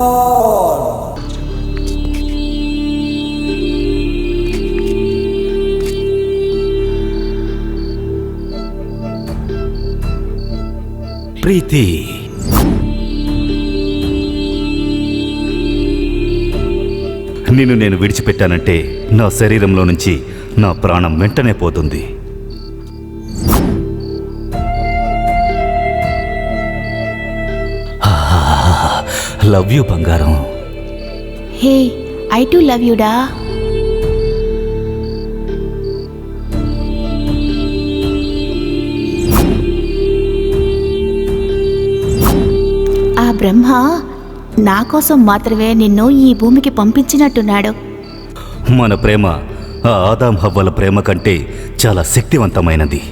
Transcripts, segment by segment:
ప్రీతి, నిన్ను నేను విడిచిపెట్టానంటే నా శరీరంలో నుంచి నా ప్రాణం వెంటనే పోతుంది. లవ్ యూ బంగారం. హే, ఐ టు లవ్ యూ డా. ఆ బ్రహ్మ నా కోసం మాత్రమే నిన్ను ఈ భూమికి పంపించినట్టున్నాడు. మన ప్రేమ ఆ ఆదాం హవ్వల ప్రేమ కంటే చాలా శక్తివంతమైనది.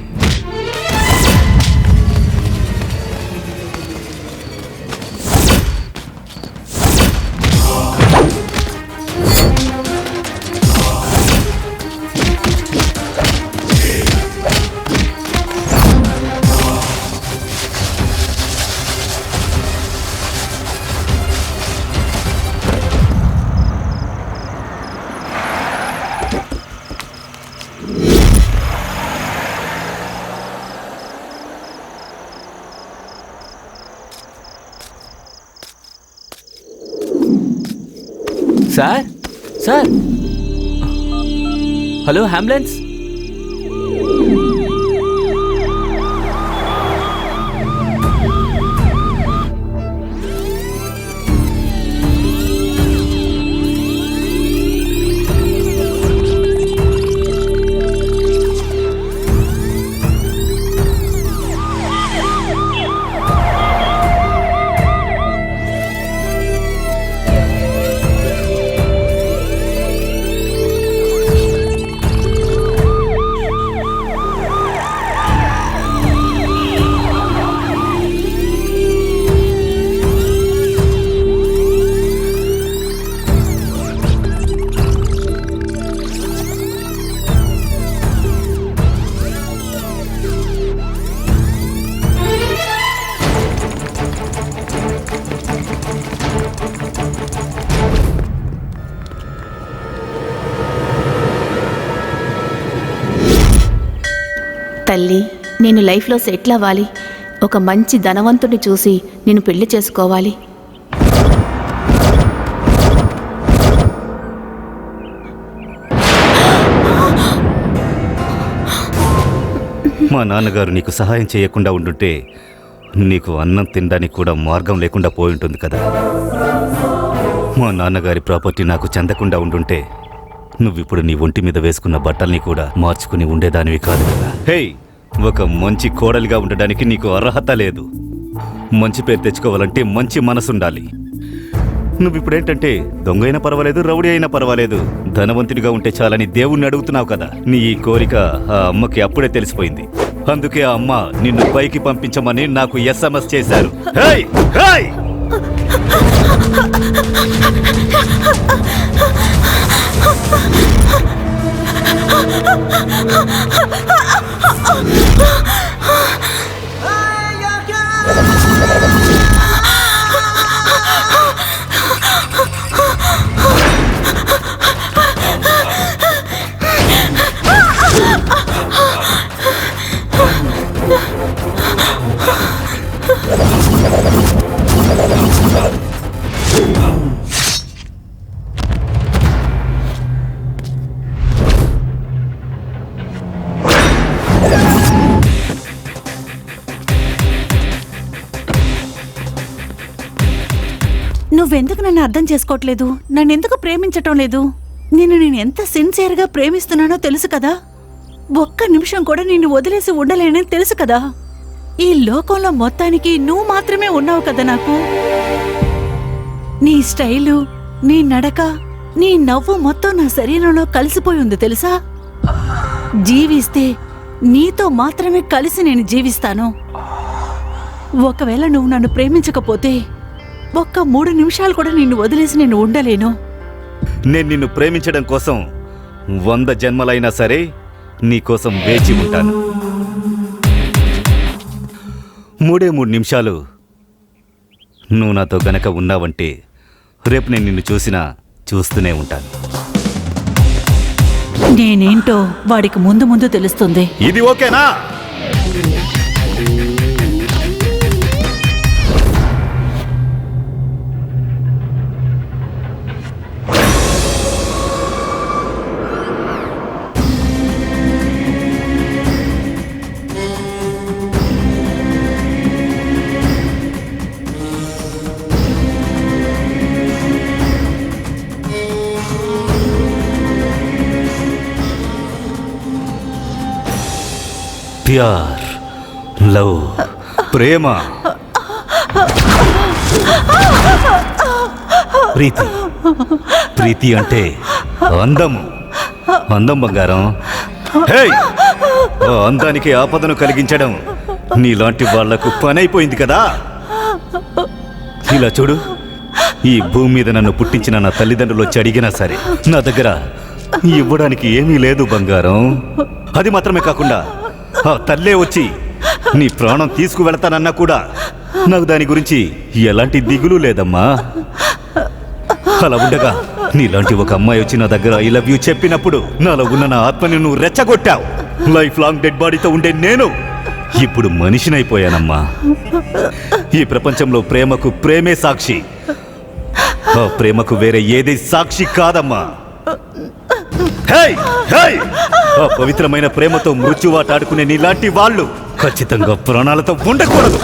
Sir, sir, hello ambulance. తల్లి, నేను లైఫ్లో సెటిల్ అవ్వాలి. ఒక మంచి ధనవంతుడిని చూసి నేను పెళ్లి చేసుకోవాలి. మా నాన్నగారు నీకు సహాయం చేయకుండా ఉండుంటే నీకు అన్నం తినడానికి కూడా మార్గం లేకుండా పోయి ఉంటుంది కదా. మా నాన్నగారి ప్రాపర్టీ నాకు చెందకుండా ఉండుంటే నువ్విప్పుడు నీ ఒంటి మీద వేసుకున్న బట్టల్ని కూడా మార్చుకుని ఉండేదానివి కాదు కదా. హే, ఒక మంచి కోడలిగా ఉండడానికి నీకు అర్హత లేదు. మంచి పేరు తెచ్చుకోవాలంటే మంచి మనసుండాలి. నువ్విప్పుడేంటంటే దొంగ అయినా పర్వాలేదు, రౌడీ అయినా పర్వాలేదు, ధనవంతుడిగా ఉంటే చాలని దేవుణ్ణి అడుగుతున్నావు కదా. నీ ఈ కోరిక ఆ అమ్మకి అప్పుడే తెలిసిపోయింది. అందుకే ఆ అమ్మ నిన్ను పైకి పంపించమని నాకు SMS చేశారు. Hey, hey! నువ్వెందుకు నన్ను అర్థం చేసుకోవట్లేదు? నన్నెందుకు ప్రేమించటం లేదు? నేను ఎంత సిన్సియర్గా ప్రేమిస్తున్నానో తెలుసు కదా. ఒక్క నిమిషం కూడా నిన్ను వదిలేసి ఉండలేనని తెలుసు కదా. ఈ లోకంలో మొత్తానికి నువ్వు మాత్రమే ఉన్నావు కదా నాకు. నీ స్టైలు, నీ నడక, నీ నవ్వు మొత్తం నా శరీరంలో కలిసిపోయి ఉంది తెలుసా. జీవిస్తే నీతో మాత్రమే కలిసి నేను జీవిస్తాను. ఒకవేళ నువ్వు నన్ను ప్రేమించకపోతే ఒక్క 3 నిమిషాలు కూడా నిన్ను వదిలేసి నేను ఉండలేను. నేను నిన్ను ప్రేమించడం కోసం 100 జన్మలైనా సరే నీకోసం వేచి ఉంటాను. 3 నిమిషాలు నువ్వు నాతో గనక ఉన్నావంటే రేపు నేను నిన్ను చూస్తూనే ఉంటాను. నేనేంటో వాడికి ముందు ముందు తెలుస్తుంది. ఇది ఓకేనా? ప్యార్, లవ్, ప్రేమ, ప్రీతి. ప్రీతి అంటే అందం బంగారం. హేయ్, ఆ అందానికి ఆపదను కలిగించడం నీలాంటి వాళ్లకు పనైపోయింది కదా. ఇలా చూడు, ఈ భూమి మీద నన్ను పుట్టించిన నా తల్లిదండ్రులు వచ్చి అడిగినా సరే నా దగ్గర ఇవ్వడానికి ఏమీ లేదు బంగారం. అది మాత్రమే కాకుండా ఆ తల్లే వచ్చి నీ ప్రాణం తీసుకువెళతానన్నా కూడా నాకు దాని గురించి ఎలాంటి దిగులు లేదమ్మా. అలా ఉండగా నీలాంటి ఒక అమ్మాయి వచ్చి నా దగ్గర ఐ లవ్ యూ చెప్పినప్పుడు నాలో ఉన్న నా ఆత్మని నువ్వు రెచ్చగొట్టావు. లైఫ్ లాంగ్ డెడ్ బాడీతో ఉండే నేను ఇప్పుడు మనిషినైపోయానమ్మా. ఈ ప్రపంచంలో ప్రేమకు ప్రేమే సాక్షి. ఆ ప్రేమకు వేరే ఏది సాక్షి కాదమ్మా. Hey, hey! ఆ పవిత్రమైన ప్రేమతో మృత్యువాటాడుకునే నీలాంటి వాళ్ళు ఖచ్చితంగా ప్రాణాలతో ఉండకూడదు.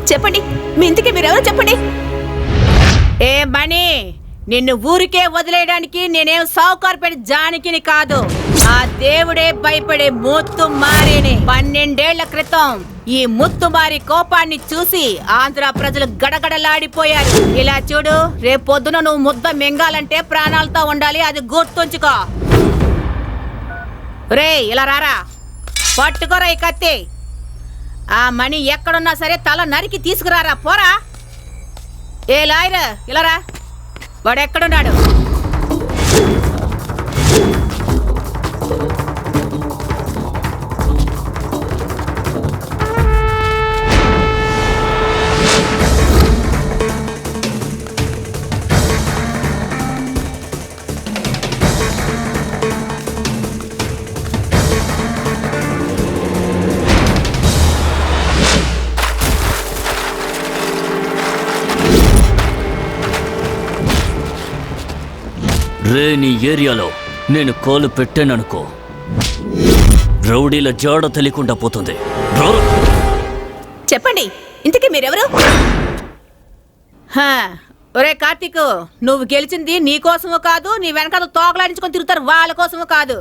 చెప్పండి, మీ ఇంటికి మీరెవరో చెప్పండి. ఏ మణి, నిన్ను ఊరికే వదిలేయడానికి నేనేం సావుకారుపేట జానకిని కాదు. ఆ దేవుడే భయపడే ముత్తుమారిని. 12 ఏళ్ల క్రితం ఈ ముత్తుమారి కోపాన్ని చూసి ఆంధ్ర ప్రజలు గడగడలాడిపోయారు. ఇలా చూడు, రేపు పొద్దున నువ్వు ముద్ద మింగాలంటే ప్రాణాలతో ఉండాలి, అది గుర్తుంచుకో. రే, ఇలా రారా, పట్టుకోరా ఈ కత్తి. ఆ మణి ఎక్కడున్నా సరే తల నరికి తీసుకురారా, పోరా. ఏ లాయర్, ఇలా రా, వాడు ఎక్కడున్నాడు? రే, నీ ఏరియాలో నేను కాలు పెట్టాననుకో, రౌడీల జాడ తెలియకుండా పోతుంది. చెప్పండి, ఇంతకీ మీరెవరు? ఒరే కార్తీక్, నువ్వు గెలిచింది నీ కోసము కాదు, నీ వెనకాల తోకలాడించుకొని తిరుగుతారు వాళ్ళ కోసము కాదు.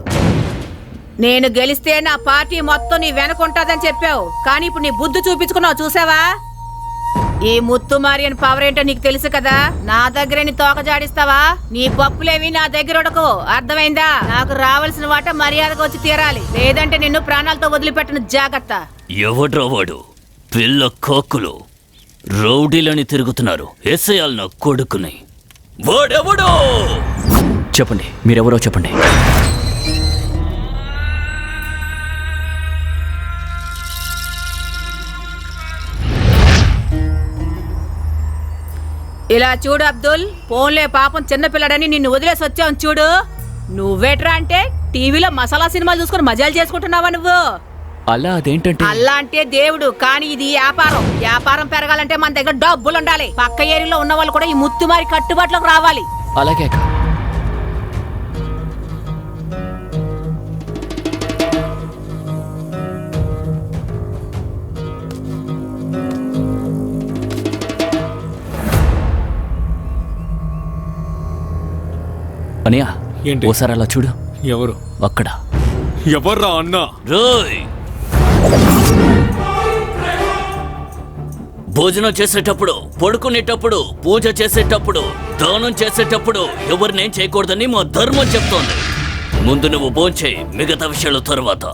నేను గెలిస్తే నా పార్టీ మొత్తం నీ వెనకుంటాదని చెప్పావు, కానీ ఇప్పుడు నీ బుద్ధి చూపించుకున్నావు, చూసావా? ఈ ముత్తుమారి అని పవర్ ఏంటో నీకు తెలుసు కదా. నా దగ్గర నీ తోక జాడిస్తావా? నీ పప్పులేవి నా దగ్గర ఉడకు, అర్థమైందా? నాకు రావాల్సిన వాట మర్యాదగా వచ్చి తీరాలి, లేదంటే నిన్ను ప్రాణాలతో వదిలిపెట్టను, జాగ్రత్త. ఎవడ్రా వాడు? పిల్ల కాకులు రౌడీలని తిరుగుతున్నారు, ఎస్ఐయాలు నా కొడుకుని. వాడెవడో చెప్పండి, మీరెవరో చెప్పండి. ఇలా చూడు అబ్దుల్, పోన్లే పాపం చిన్నపిల్లడని నిన్ను వదిలేసి వచ్చావు చూడు. నువ్వేట్రా అంటే టీవీలో మసాలా సినిమాలు చూసుకుని మజాలు చేసుకుంటున్నావా నువ్వు? అలా అదేంటంటే అల్లా అంటే దేవుడు, కానీ ఇది వ్యాపారం. వ్యాపారం పెరగాలంటే మన దగ్గర డబ్బులు ఉండాలి. పక్క ఏరియాలో ఉన్న వాళ్ళు కూడా ఈ ముత్తుమారి కట్టుబాట్లోకి రావాలి. అలాగే అక్క. అనియా ఏంటి? ఓసారి అలా చూడు. ఎవరు? అక్కడ ఎవర్రా అన్నా? రోయ్, భోజనం చేసేటప్పుడు, పడుకునేటప్పుడు, పూజ చేసేటప్పుడు, దానం చేసేటప్పుడు ఎవరినేం చేయకూడదని మా ధర్మం చెప్తోంది. ముందు నువ్వు భోంచేయి, మిగతా విషయాలు తర్వాత.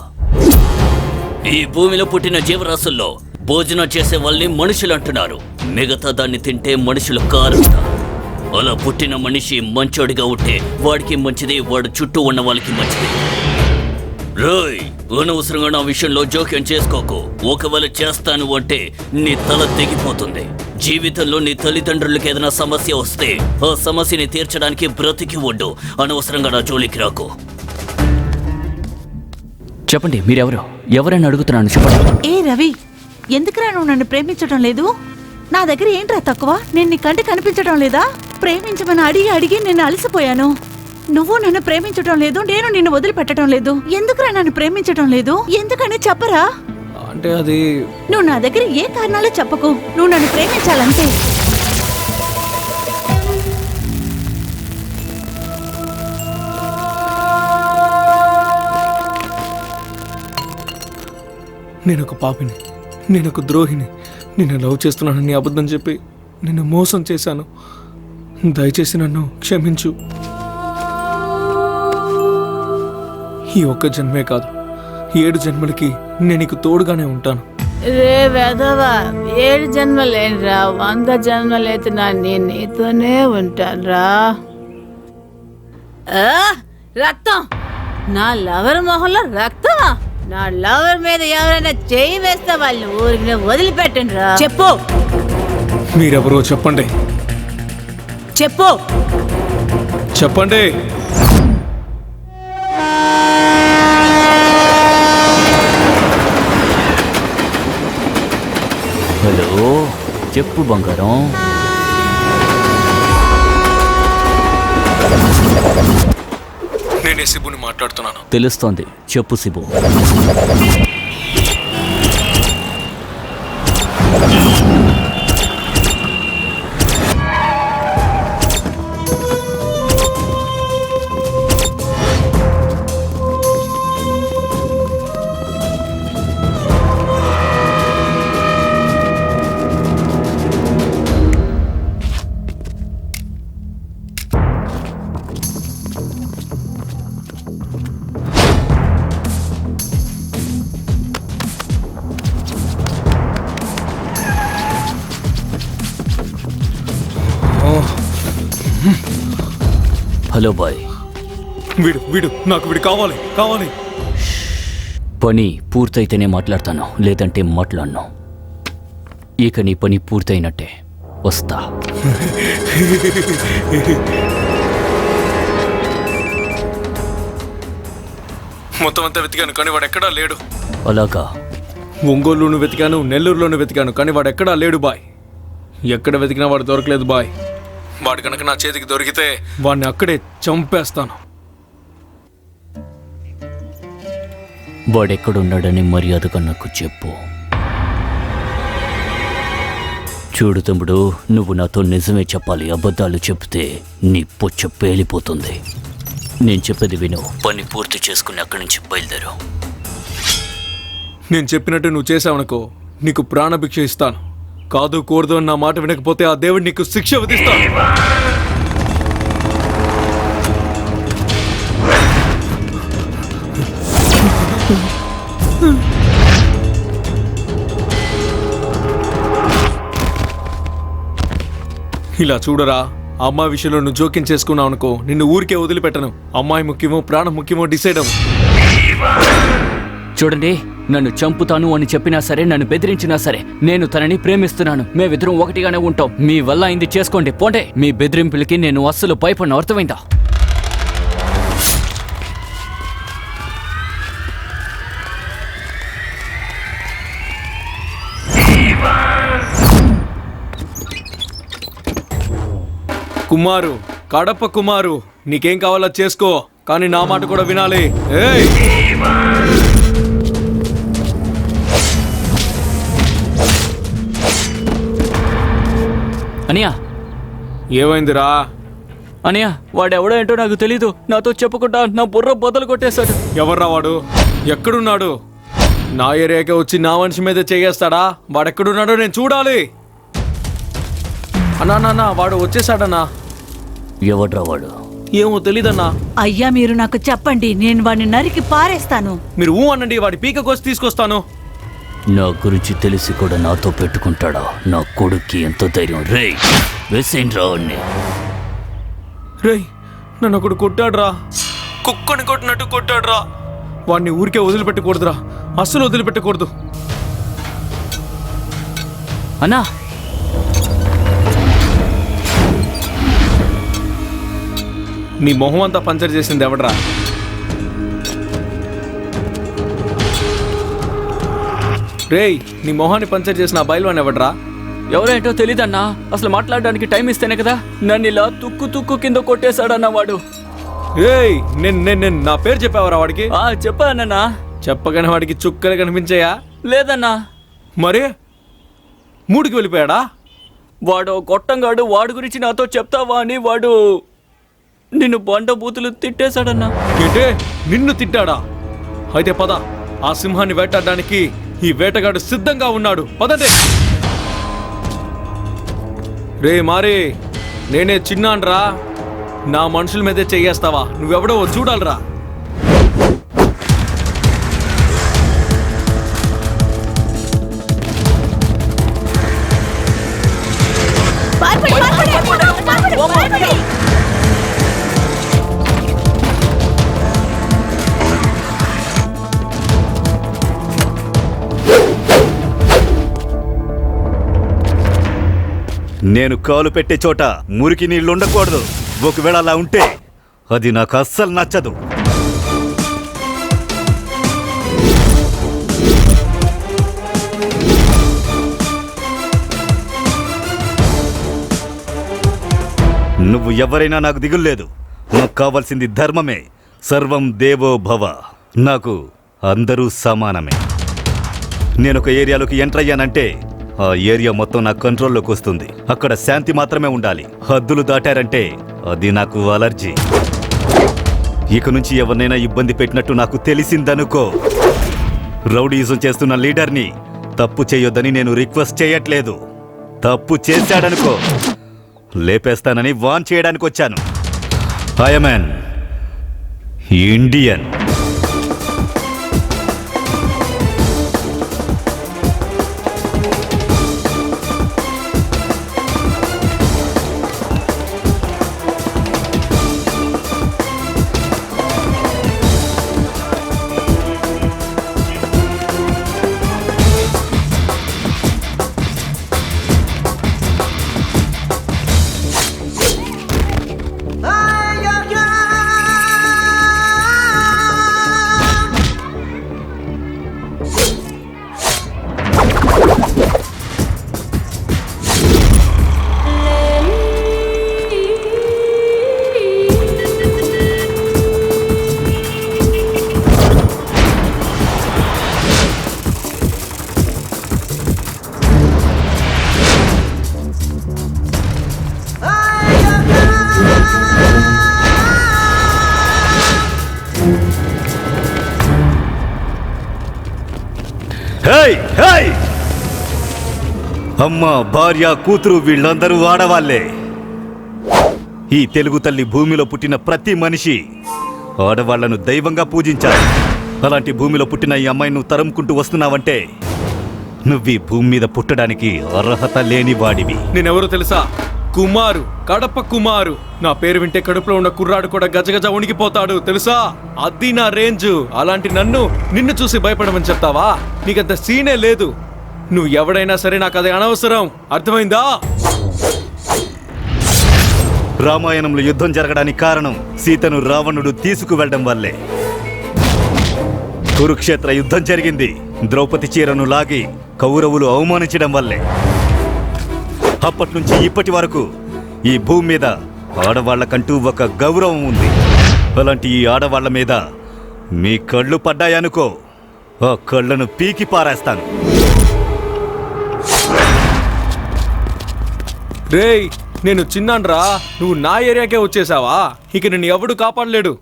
ఈ భూమిలో పుట్టిన జీవరాశుల్లో భోజనం చేసే వాళ్ళని మనుషులు అంటున్నారు. మిగతా దాన్ని తింటే మనుషులు కారంట. అలా పుట్టిన మనిషి మంచోడిగా ఉంటే వాడికి మంచిది, వాడు చుట్టూ ఉన్న వాళ్ళకి మంచిది. రోయ్, అనవసరంగా నా విషయంలో జోక్యం చేసుకోకు. ఒకవేళ చేస్తాను అంటే నీ తల తెగిపోతుంది. జీవితంలో నీ తల్లిదండ్రులకి ఏదైనా సమస్య వస్తే ఆ సమస్యని తీర్చడానికి బ్రతికి ఉండు. అనవసరంగా నా జోలికి రాకు. చెప్పండి, మీరెవరు? ఎవరైనా అడుగుతున్నాను, చెప్పండి. ఏ రవి, ఎందుకురా నువ్వు నన్ను ప్రేమించడం లేదు? నా దగ్గర ఏంట్రా తక్కువ? నేను నీ కంటి కనిపించడం లేదా? ప్రేమించమని అడిగి అడిగి నేను అలసిపోయాను. నువ్వు నన్ను ప్రేమించడం లేదు, నేను నిన్ను వదిలిపెట్టడం లేదు. ఎందుకురా నన్ను ప్రేమించడం లేదు? ఎందుకని చెప్పరా? అంటే అది నువ్వు నా దగ్గర ఏ కారణాలు చెప్పకు. నువ్వు నన్ను ప్రేమించాలంతే. నేనొక పాపిని, నేనొక ద్రోహిని. నిన్ను లవ్ చేస్తున్నానని అబద్ధం చెప్పి నిన్ను మోసం చేశాను. దయచేసి నన్ను క్షమించు. ఈ ఒక్క జన్మే కాదు, 7 జన్మలకి నేను నీకు తోడుగానే ఉంటాను. రే వెధవా, 7 జన్మలేనురా, 100 జన్మలైతే నేను నీతోనే ఉంటానురా. రక్తం, నా లవర్ మొహంలో రక్తమా? నా లవర్ మీద ఎవరైనా చేయి వేస్తే వాళ్ళని ఊరికి వదిలిపెట్టండి రా. చెప్పు మీరెవరో చెప్పండి, చెప్పు. చెప్పండి. హలో, చెప్పు బంగారం. నేనే శిబుని మాట్లాడుతున్నాను. తెలుస్తోంది, చెప్పు శిబు. Hello bye. వీడు నాకు కావాలి కావాలి. పని పూర్తయితేనే మాట్లాడతాను, లేదంటే మాట్లాడను. ఇక నీ పని పూర్తయినట్టే, వస్తా. మొత్తం అంతా వెతికాను కానీ వాడు ఎక్కడా లేడు. అలాగా? ఒంగోలులోను వెతికాను, నెల్లూరులోను వెతికాను కానీ వాడు ఎక్కడా లేడు బాయ్. ఎక్కడ వెతికినా వాడు దొరకలేదు బాయ్. వాడు కనుక నా చేతికి దొరికితే వాడిని అక్కడే చంపేస్తాను. వాడెక్కడున్నాడని మర్యాదగా నాకు చెప్పు. చూడు తమ్ముడు, నువ్వు నాతో నిజమే చెప్పాలి. అబద్ధాలు చెప్తే నీ పొచ్చ పేలిపోతుంది. నేను చెప్పేది విను. పని పూర్తి చేసుకుని అక్కడి నుంచి బయలుదేరు. నేను చెప్పినట్టు నువ్వు చేసావనుకో, నీకు ప్రాణభిక్ష ఇస్తాను. కాదు కూడదు అని నా మాట వినకపోతే ఆ దేవుడు నీకు శిక్ష విధిస్తాను. ఇలా చూడరా, అమ్మాయి విషయంలో నువ్వు జోక్యం చేసుకున్నావు అనుకో, నిన్ను ఊరికే వదిలిపెట్టను. అమ్మాయి ముఖ్యమో ప్రాణం ముఖ్యమో డిసైడ్ అవ్వు. చూడండి, నన్ను చంపుతాను అని చెప్పినా సరే, నన్ను బెదిరించినా సరే, నేను తనని ప్రేమిస్తున్నాను. మేమిద్దరం ఒకటిగానే ఉంటాం. మీ వల్ల అయింది చేసుకోండి, పోండే. మీ బెదిరింపులకి నేను అస్సలు భయపడను, అర్థమైందా? కుమారు, కడప కుమారు, నీకేం కావాలో చేసుకో, కానీ నా మాట కూడా వినాలి. ఏయ్ అనియా ఏమైందిరా? అనియా వాడెవడో ఏంటో నాకు తెలీదు, నాతో చెప్పకుండా నా బుర్ర బొద్దలు కొట్టేశాడు. ఎవర్రా వాడు? ఎక్కడున్నాడు? నా ఏరియాకే వచ్చి నా మనిషి మీద చేయేస్తాడా? వాడెక్కడున్నాడో నేను చూడాలి. అన్నా వాడు వచ్చేసాడన్నా. ఎవడ్రా వాడు? ఏమో తెలీదన్నా. అయ్యా మీరు నాకు చెప్పండి, నేను వాడిని నరికి పారేస్తాను. మీరు ఊ అనండి, వాడి పీక కోసి తీసుకొస్తాను. నా గురించి తెలిసి కూడా నాతో పెట్టుకుంటాడా? నా కొడుక్కి ఎంతో ధైర్యం. రే వేసేయండి రావుని. రేయ్ నన్ను ఒకడు కొట్టాడ్రా, కుక్కని కొట్టినట్టు కొట్టాడ్రా. వాడిని ఊరికే వదిలిపెట్టకూడదురా, అస్సలు వదిలిపెట్టకూడదు. అన్నా నీ మొహం అంతా పంచర్ చేసింది ఎవడ్రా? రేయ్ నీ మొహాన్ని పంచర్ చేసిన ఆ బయలువాన్ ఎవడ్రా? ఎవరేంటో తెలీదన్నా, అసలు మాట్లాడడానికి టైం ఇస్తేనే కదా. నన్ను ఇలా తుక్కు తుక్కు కింద కొట్టేశాడన్నా వాడు. ఏయ్ నేను నా పేరు చెప్పావరా వాడికి? చెప్పానన్నా. చెప్పగానే వాడికి చుక్కలు కనిపించాయా? లేదన్నా. మరి మూడికి వెళ్ళిపోయాడా? వాడు గొట్టంగాడు, వాడి గురించి నాతో చెప్తావా అని వాడు నిన్ను బండ బూతులు తిట్టేశాడన్నా. ఏంటే నిన్ను తిట్టాడా? అయితే పద, ఆ సింహాన్ని వేటాడడానికి ఈ వేటగాడు సిద్ధంగా ఉన్నాడు. పదండి. రే మారే, నేనే చిన్నాన్రా. నా మనుషుల మీదే చెయ్యేస్తావా? నువ్వెవడో చూడాలరా. నేను కాలు పెట్టే చోట మురికి నీళ్లు ఉండకూడదు. ఒకవేళ అలా ఉంటే అది నాకు అస్సలు నచ్చదు. నువ్వు ఎవరైనా నాకు దిగుల్లేదు. నాకు కావాల్సింది ధర్మమే. సర్వం దేవో భవ. నాకు అందరూ సమానమే. నేను ఒక ఏరియాలోకి ఎంటర్ అయ్యానంటే ఆ ఏరియా మొత్తం నా కంట్రోల్లోకి వస్తుంది. అక్కడ శాంతి మాత్రమే ఉండాలి. హద్దులు దాటారంటే అది నాకు అలర్జీ. ఇక నుంచి ఎవరినైనా ఇబ్బంది పెట్టినట్టు నాకు తెలిసిందనుకో, రౌడీయిజం చేస్తున్న లీడర్ని తప్పు చేయొద్దని నేను రిక్వెస్ట్ చేయట్లేదు. తప్పు చేశాడనుకో లేపేస్తానని వాన్ చేయడానికి వచ్చాను. I'm an Indian. అమ్మ, భార్య, కూతురు వీళ్ళందరూ ఆడవాళ్లే. ఈ తెలుగు తల్లి భూమిలో పుట్టిన ప్రతి మనిషి ఆడవాళ్లను దైవంగా పూజించాలి. అలాంటి భూమిలో పుట్టిన ఈ అమ్మాయిని నువ్వు తరుముకుంటూ వస్తున్నావంటే నువ్వు ఈ భూమి మీద పుట్టడానికి అర్హత లేని వాడివి. నేనెవరో తెలుసా? కుమారు, కడప కుమారు. నా పేరు వింటే కడుపులో ఉన్న కుర్రాడు కూడా గజగజ వణికిపోతాడు తెలుసా? అది నా రేంజ్. అలాంటి నిన్ను చూసి భయపడమని చెప్తావా? నీకంత సీనే లేదు. నువ్వు ఎవడైనా సరే నాకు అది అనవసరం. అర్థమైందా? రామాయణంలో యుద్ధం జరగడానికి కారణం సీతను రావణుడు తీసుకువెళ్ళడం వల్లే. కురుక్షేత్ర యుద్ధం జరిగింది ద్రౌపది చీరను లాగి కౌరవులు అవమానించడం వల్లే. అప్పటి నుంచి ఇప్పటి వరకు ఈ భూమి మీద ఆడవాళ్లకంటూ ఒక గౌరవం ఉంది. అలాంటి ఈ ఆడవాళ్ల మీద మీ కళ్ళు పడ్డాయనుకో, ఆ కళ్ళను పీకి పారేస్తాను. రేయ్, నేను చిన్నాన్రా, నువ్వు నా ఏరియాకే వచ్చేసావా? ఇక నేను ఎవడు కాపాడలేడు.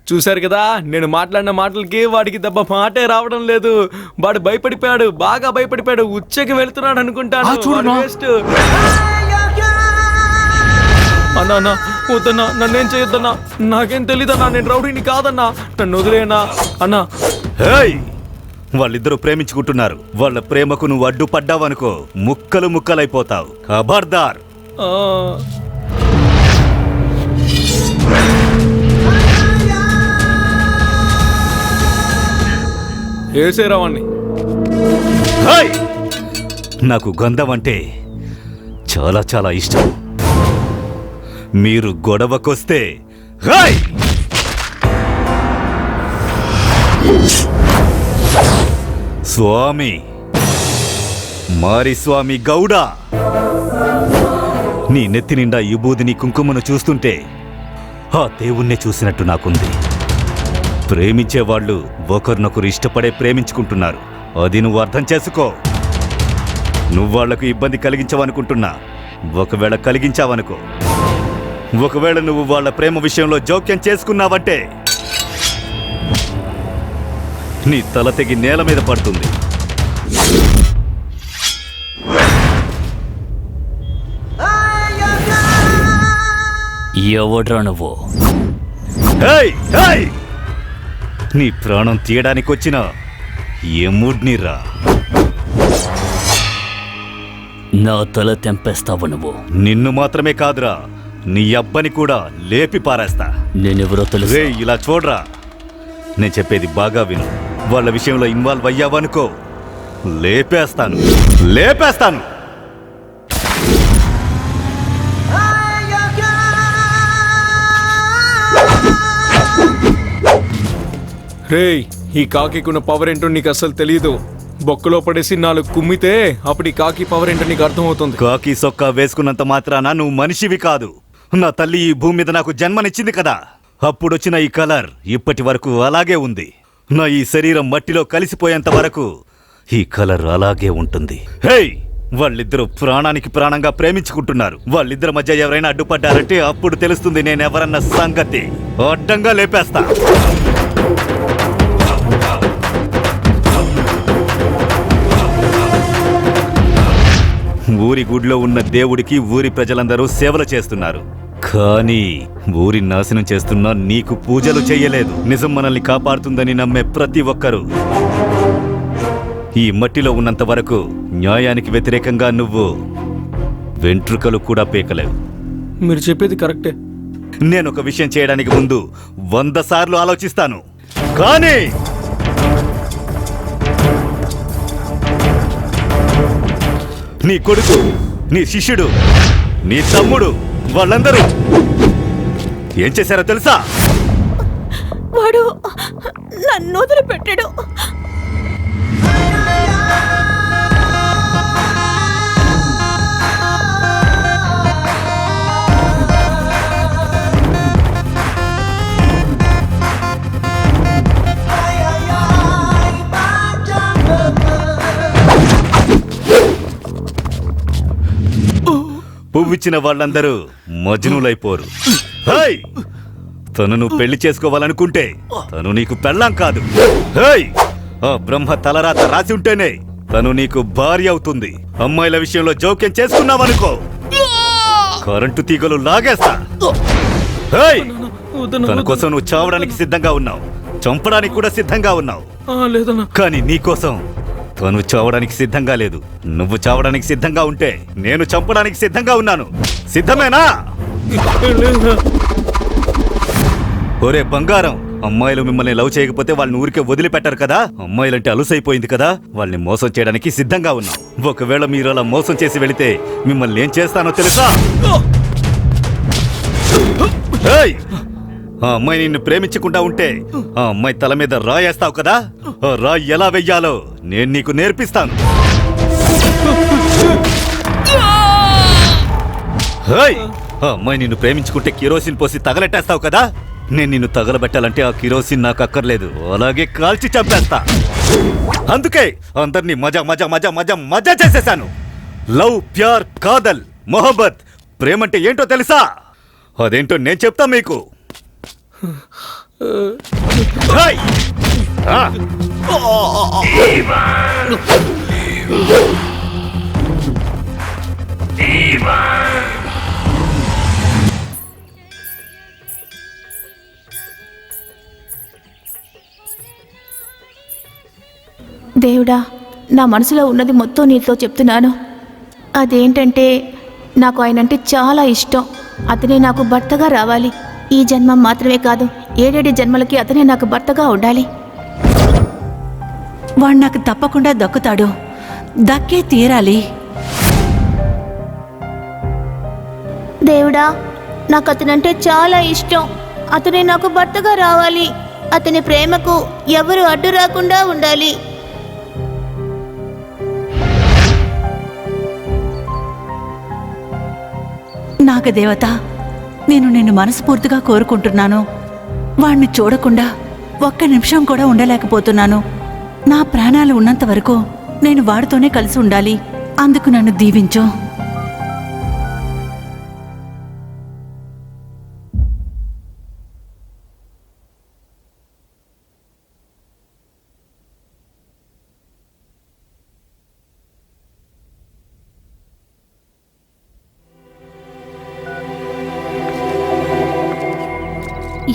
చూశారు కదా, నేను మాట్లాడిన మాటలకి వాడికి దెబ్బ మాటే రావడం లేదు. వాడు భయపడిపోయాడు, బాగా భయపడిపోయాడు. ఉచ్చకి వెళ్తున్నాడు అనుకుంటాను. వాడు వేస్ట్. అన్నా అన్నా, వద్దన్నా, నన్నేం చేయొద్దన్నా. నాకేం తెలీదన్నా, నేను రౌడీని కాదన్నా. నన్ను వదిలేనా అన్నా. హేయ్, వాళ్ళిద్దరూ ప్రేమించుకుంటున్నారు. వాళ్ళ ప్రేమకు నువ్వు అడ్డుపడ్డావనుకో, ముక్కలు ముక్కలైపోతావు. ఖబర్దార్. ఆ. ఏసేరావాణ్ణి. హేయ్, నాకు గంధం అంటే చాలా చాలా ఇష్టం. మీరు గొడవకొస్తే హేయ్! స్వామి మారి స్వామి గౌడ, నీ నెత్తి నిండా ఈ బూదిని కుంకుమను చూస్తుంటే ఆ దేవుణ్ణే చూసినట్టు నాకుంది. ప్రేమించేవాళ్ళు ఒకరినొకరు ఇష్టపడే ప్రేమించుకుంటున్నారు. అది నువ్వు అర్థం చేసుకో. నువ్వు వాళ్లకు ఇబ్బంది కలిగించవనుకుంటున్నా. ఒకవేళ కలిగించావనుకో, ఒకవేళ నువ్వు వాళ్ళ ప్రేమ విషయంలో జోక్యం చేసుకున్నావంటే నీ తల తెగి నేల మీద పడుతుంది. ఎవడ్రా నువ్వు? Hey, hey! నీ ప్రాణం తీయడానికి వచ్చిన యముడ్ని రా. నా తల తెంపేస్తావు నువ్వు. నిన్ను మాత్రమే కాదురా, నీ అబ్బని కూడా లేపి పారేస్తా. నేనెవరో తెలుసు. రే, ఇలా చూడరా, నేను చెప్పేది బాగా విను. వాళ్ళ విషయంలో ఇన్వాల్వ్ అయ్యావనుకో, లేపేస్తాను, లేపేస్తాను. రేయ్, ఈ కాకికున్న పవర్ ఏంటో నీకు అసలు తెలీదు. బొక్కలో పడేసి 4 కుమ్మితే అప్పుడు ఈ కాకి పవర్ ఏంటో నీకు అర్థమవుతుంది. కాకి సొక్కా వేసుకున్నంత మాత్రాన నువ్వు మనిషివి కాదు. నా తల్లి ఈ భూమి మీద నాకు జన్మనిచ్చింది కదా, అప్పుడొచ్చిన ఈ కలర్ ఇప్పటి వరకు అలాగే ఉంది. నా ఈ శరీరం మట్టిలో కలిసిపోయేంత వరకు ఈ కలర్ అలాగే ఉంటుంది. హేయ్, వాళ్ళిద్దరూ ప్రాణానికి ప్రాణంగా ప్రేమించుకుంటున్నారు. వాళ్ళిద్దరి మధ్య ఎవరైనా అడ్డుపడ్డారంటే అప్పుడు తెలుస్తుంది నేనెవరన్న సంగతి. అడ్డంగా లేపేస్తా. ఊరి గుడిలో ఉన్న దేవుడికి ఊరి ప్రజలందరూ సేవలు చేస్తున్నారు. కానీ ఊరి నాశనం చేస్తున్నా నీకు పూజలు చెయ్యలేదు. నిజం మనల్ని కాపాడుతుందని నమ్మే ప్రతి ఒక్కరూ ఈ మట్టిలో ఉన్నంత వరకు న్యాయానికి వ్యతిరేకంగా నువ్వు వెంట్రుకలు కూడా పీకలేవు. మీరు చెప్పేది కరెక్టే. నేనొక విషయం చేయడానికి ముందు 100 సార్లు ఆలోచిస్తాను. కానీ నీ కొడుకు, నీ శిష్యుడు, నీ తమ్ముడు, వాళ్ళందరూ ఏం చేశారో తెలుసా? వాడు నన్ను వదిలిపెట్టాడు. పువ్విచ్చిన వాళ్ళందరూ మజ్నులైపోరు. హేయ్, తను నువ్వు పెళ్లి చేసుకోవాలనుకుంటే తను నీకు పెళ్ళాం కాదు. హేయ్, ఆ బ్రహ్మ తలరాత రాసి ఉంటేనే తను నీకు భార్య అవుతుంది. అమ్మాయిల విషయంలో జోక్యం చేసుకున్నావనుకో, కరెంటు తీగలు లాగేస్తా. హేయ్, తన కోసం నువ్వు చావడానికి సిద్ధంగా ఉన్నావు, చంపడానికి కూడా సిద్ధంగా ఉన్నావు. లేదన్నా. కానీ నీకోసం తను చావడానికి సిద్ధంగా లేదు. నువ్వు చావడానికి సిద్ధంగా ఉంటే నేను చంపడానికి సిద్ధంగా ఉన్నాను. సిద్ధమేనా? ఒరే బంగారం, అమ్మాయిలు మిమ్మల్ని లవ్ చేయకపోతే వాళ్ళని ఊరికే వదిలిపెట్టారు కదా. అమ్మాయిలంటే అలుసైపోయింది కదా, వాళ్ళని మోసం చేయడానికి సిద్ధంగా ఉన్నాం. ఒకవేళ మీరు అలా మోసం చేసి వెళితే మిమ్మల్ని ఏం చేస్తానో తెలుసా? ఏయ్, ఆ అమ్మాయి నిన్ను ప్రేమించకుండా ఉంటే ఆ అమ్మాయి తల మీద రాయేస్తావు కదా, ఆ రాయి ఎలా వెయ్యాలో నేను నీకు నేర్పిస్తాను. ఏయ్, ఆ అమ్మాయి నిన్ను ప్రేమించుకుంటే కిరోసిన్ పోసి తగలెట్టేస్తావు కదా, నేను నిన్ను తగలబెట్టాలంటే ఆ కిరోసిన్ నాకు అక్కర్లేదు, అలాగే కాల్చి చంపేస్తా. అందుకే అందరినీ మజా మజా మజా మజా మజా చేసేశాను. లవ్, ప్యార్, కాదల్, మొహబ్బత్, ప్రేమంటే ఏంటో తెలుసా? అదేంటో నేను చెప్తా మీకు. హాయ్! ఆ! దేవుడా, నా మనసులో ఉన్నది మొత్తం నీతో చెప్తున్నాను. అదేంటంటే నాకు ఆయనంటే చాలా ఇష్టం. అతనే నాకు భర్తగా రావాలి. ఈ జన్మ మాత్రమే కాదు, 7 జన్మలకి అతనే నాకు భర్తగా ఉండాలి. వాడు నాకు తప్పకుండా దక్కుతాడు, దక్కే తీరాలి. దేవుడా, నాకు అతనంటే చాలా ఇష్టం. అతనే నాకు భర్తగా రావాలి. అతని ప్రేమకు ఎవరు అడ్డు రాకుండా ఉండాలి. నాగదేవత, నేను నిన్ను మనస్ఫూర్తిగా కోరుకుంటున్నాను. వాణ్ణి చూడకుండా ఒక్క నిమిషం కూడా ఉండలేకపోతున్నాను. నా ప్రాణాలు ఉన్నంత వరకు నేను వాడితోనే కలిసి ఉండాలి. అందుకు నన్ను దీవించు.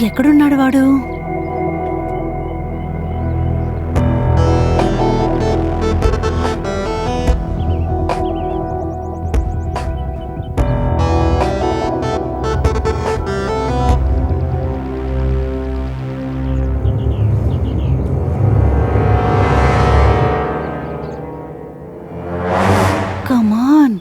ఎక్కడున్నాడు వాడు? కమాన్.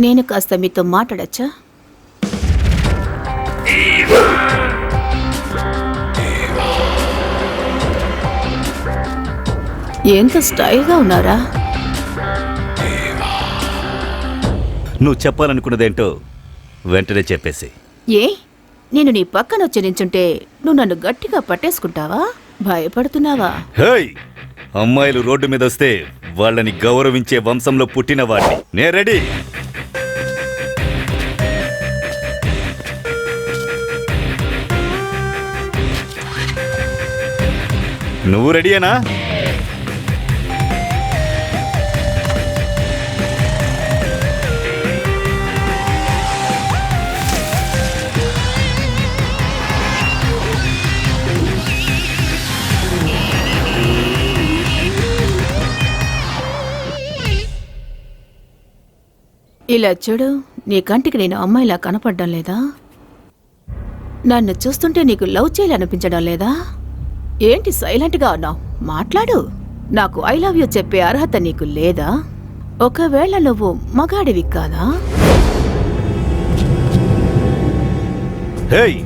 నేను కాస్త మీతో మాట్లాడచ్చా? ఎంత స్టైల్గా ఉన్నారా? నువ్వు చెప్పాలనుకున్నదేంటో వెంటనే చెప్పేసి. ఏ, నేను నీ పక్కన వచ్చి నించుంటే నువ్వు నన్ను గట్టిగా పట్టేసుకుంటావా? భయపడుతున్నావా? హేయ్, అమ్మాయిలు రోడ్డు మీద వస్తే వాళ్ళని గౌరవించే వంశంలో పుట్టిన వాడిని. నే రెడీ. నువ్వు రెడీయేనా? ఇలా చూడు, నీ కంటికి నేను అమ్మాయిలా కనపడడం లేదా? నన్ను చూస్తుంటే నీకు లవ్ చేయాలనిపించడం లేదా? ఏంటి సైలెంట్గా ఉన్నావు? మాట్లాడు. నాకు ఐ లవ్ యూ చెప్పే అర్హత నీకు లేదా? ఒకవేళ నువ్వు మగాడివి కాదా? హేయ్,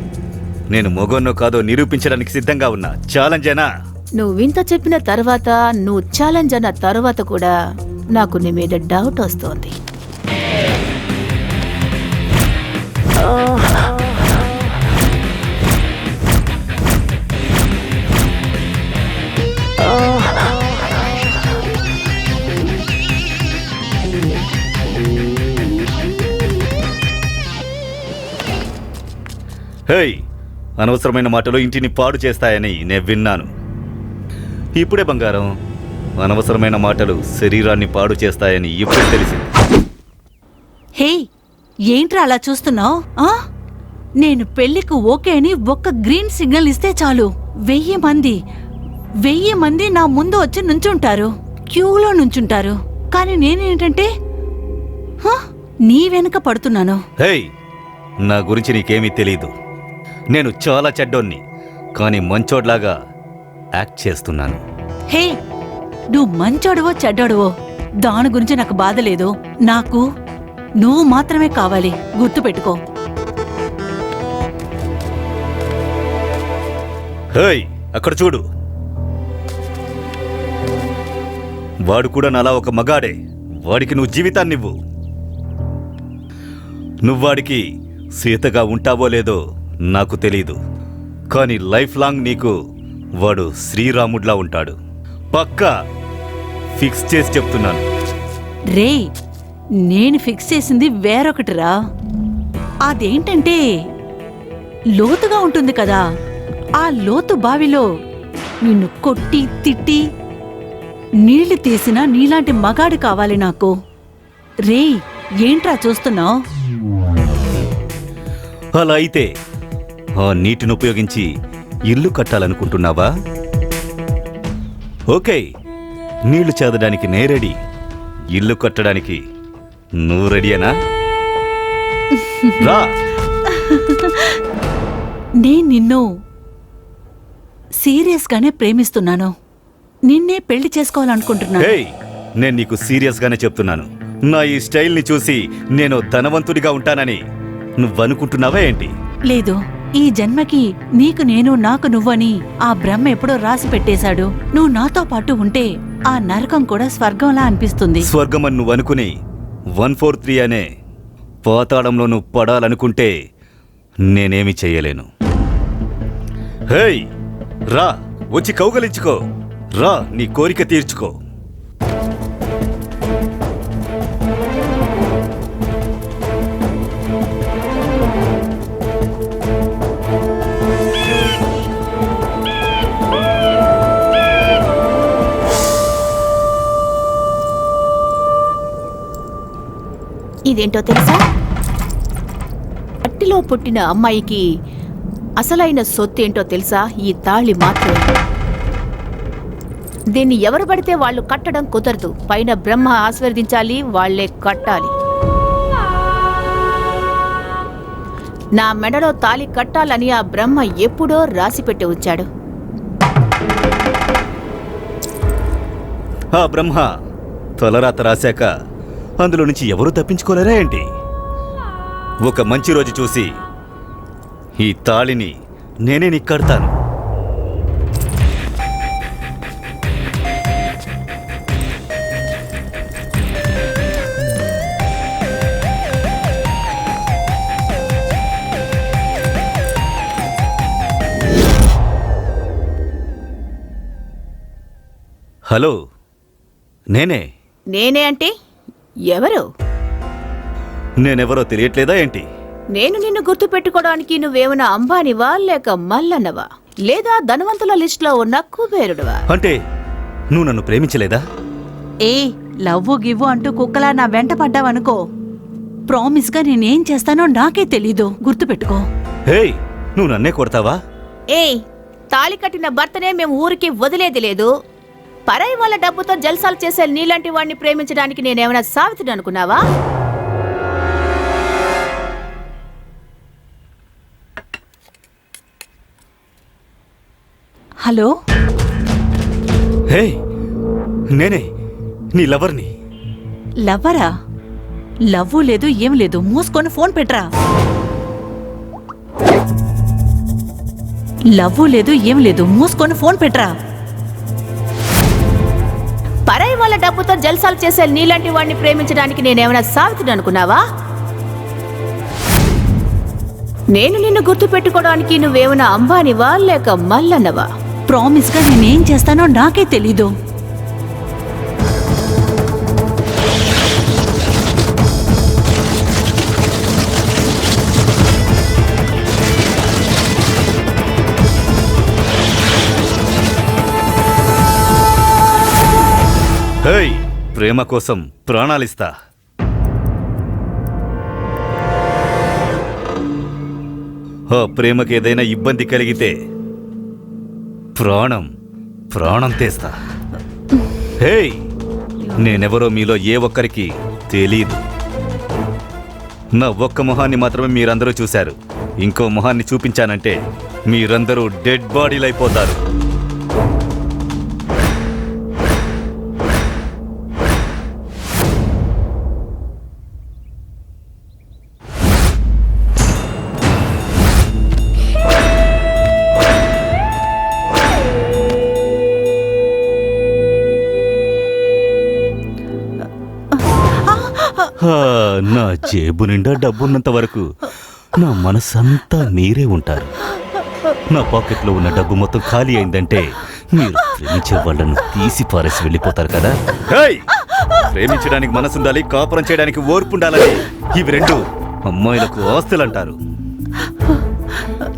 నేను మొగన్నో కాదో నిరూపించడానికి సిద్ధంగా ఉన్నా. ఛాలెంజేనా? నువ్వింత చెప్పిన తర్వాత, నువ్వు ఛాలెంజ్ అన్న తర్వాత కూడా నాకు నీ మీద డౌట్ వస్తోంది. హేయ్, అనవసరమైన మాటలు ఇంటిని పాడు చేస్తాయని నేను విన్నాను. ఇప్పుడే బంగారం, అనవసరమైన మాటలు శరీరాన్ని పాడు చేస్తాయని ఇప్పుడే తెలిసింది. హే, ఏంట్రా అలా చూస్తున్నావు? నేను పెళ్లికి ఓకే అని ఒక్క గ్రీన్ సిగ్నల్ ఇస్తే చాలు 1000 మంది నా ముందు వచ్చి నుంచుంటారు, క్యూలో నుంచుంటారు. కానీ నేనేంటంటే నీ వెనక పడుతున్నాను. హేయ్, నా గురించి నీకేమీ తెలీదు. నేను చాలా చెడ్డోన్ని, కానీ మంచోడ్లాగా యాక్ట్ చేస్తున్నాను. హే, నువ్వు మంచోడువో చెడ్డాడువో దాని గురించి నాకు బాధ లేదు. నాకు నువ్వు మాత్రమే కావాలి, గుర్తుపెట్టుకో. హేయ్, అక్కడ చూడు. వాడు కూడా నాలా ఒక మగాడే. వాడికి నువ్వు జీవితాన్నివ్వు. నువ్వాడికి సీతగా ఉంటావో లేదో నాకు తెలీదు, కానీ లైఫ్ లాంగ్ నీకు వాడు శ్రీరాముడ్లా ఉంటాడు. పక్కా ఫిక్స్ చేసి చెప్తున్నాను. రే, నేను ఫిక్స్ చేసింది వేరొకటిరా. అదేంటంటే లోతుగా ఉంటుంది కదా, ఆ లోతు బావిలో నిన్ను కొట్టి తిట్టి నీళ్లు తీసిన నీలాంటి మగాడు కావాలి నాకు. రే, ఏంట్రా చూస్తున్నావు? అలా అయితే ఆ నీటిని ఉపయోగించి ఇల్లు కట్టాలనుకుంటున్నావా? ఓకే, నీళ్లు చేదడానికి నే రెడీ. ఇల్లు కట్టడానికి నువ్వు రెడీయేనా? రా. నేను నిన్ను సీరియస్గానే ప్రేమిస్తున్నాను. నిన్నే పెళ్లి చేసుకోవాలనుకుంటున్నాను. హేయ్, నేను నీకు సీరియస్గానే చెప్తున్నాను. నా ఈ స్టైల్ని చూసి నేను ధనవంతుడిగా ఉంటానని నువ్వనుకుంటున్నావా ఏంటి? లేదు, ఈ జన్మకి నీకు నేను నాకు నువ్వని ఆ బ్రహ్మ ఎప్పుడో రాసి పెట్టేశాడు. నువ్వు నాతో పాటు ఉంటే ఆ నరకం కూడా స్వర్గంలా అనిపిస్తుంది. స్వర్గమని నువ్వు అనుకుని 143 అనే పాతాళంలో నువ్వు పడాలనుకుంటే నేనేమి చెయ్యలేను. హేయ్, రా, వచ్చి కౌగలించుకో. రా, నీ కోరిక తీర్చుకో. ఇదేంటో తెలుసా? మట్టిలో పుట్టిన అమ్మాయికి అసలైన సొత్తేంటో తెలుసా? ఈ తాళి మాత్రమే. దీన్ని ఎవరు పడితే వాళ్ళు కట్టడం కుదరదు. పైన బ్రహ్మ ఆశీర్వదించాలి, వాళ్లే కట్టాలి. నా మెడలో తాళి కట్టాలని ఆ బ్రహ్మ ఎప్పుడో రాసిపెట్టి ఉంచాడు. ఆ బ్రహ్మ తలరాత రాశాక అందులో నుంచి ఎవరూ తప్పించుకోలేరా ఏంటి? ఒక మంచి రోజు చూసి ఈ తాళిని నేనే నీకు కడతాను. హలో, నేనే. నేనే అంటే ఎవరు? నేనెవరో తెలియట్లేదా ఏంటి? నేను నిన్ను గుర్తు పెట్టుకోవడానికి నువ్వేమైనా అంబానివా లేక మల్లన్నవా లేదా ధనవంతుల లిస్టులో ఉన్న కుబేరుడువా? అంటే నువ్వు నన్ను ప్రేమించలేదా? ఏ లవ్వు గివ్వు అంటూ కుక్కలా నా వెంట పడ్డావనుకో, ప్రామిస్గా నేనేం చేస్తానో నాకే తెలీదు, గుర్తుపెట్టుకో. హేయ్, నువ్వు నన్నే కొడతావా? ఏయ్, తాళి కట్టిన భర్తనే మేము ఊరికి వదిలేది లేదు. పరాయి వాళ్ళ డబ్బుతో జల్సాలు చేసే నీలాంటి వాడిని ప్రేమించడానికి నేనేమైనా సావిత్రిని అనుకున్నావా? హలో, హే, నేనే నీ లవర్ని. లవ్వరా? లవ్వు లేదు ఏం లేదు, మూసుకొని ఫోన్ పెట్టరా. లవ్వు లేదు ఏం లేదు, మూసుకొని ఫోన్ పెట్టరా. పరాయి వాళ్ళ డబ్బుతో జల్సాలు చేసే నీలాంటి వాడిని ప్రేమించడానికి నేనేమైనా సావిత్రిని అనుకున్నావా? నేను నిన్ను గుర్తు పెట్టుకోవడానికి నువ్వేమైనా అంబానివా లేక మల్లన్నవా? ప్రామిస్గా నేనేం చేస్తానో నాకే తెలీదు. ప్రేమ కోసం ప్రాణాలిస్తా. ఆ ప్రేమకి ఏదైనా ఇబ్బంది కలిగితే ప్రాణం తీస్తా. హేయ్, నేనెవరో మీలో ఏ ఒక్కరికి తెలీదు. నా ఒక్క మొహాన్ని మాత్రమే మీరందరూ చూశారు. ఇంకో మొహాన్ని చూపించానంటే మీరందరూ డెడ్ బాడీలు అయిపోతారు. నా జేబు నిండా డబ్బున్నంత వరకు నా మనసంతా మీరే ఉంటారు. నా పాకెట్లో ఉన్న డబ్బు మొత్తం ఖాళీ అయిందంటే మీరు ప్రేమించే వాళ్ళను తీసి పారేసి వెళ్ళిపోతారు కదా. ప్రేమించడానికి మనసుండాలి, కాపురం చేయడానికి ఓర్పు ఉండాలని ఇవి రెండు అమ్మాయిలకు ఆస్తులంటారు.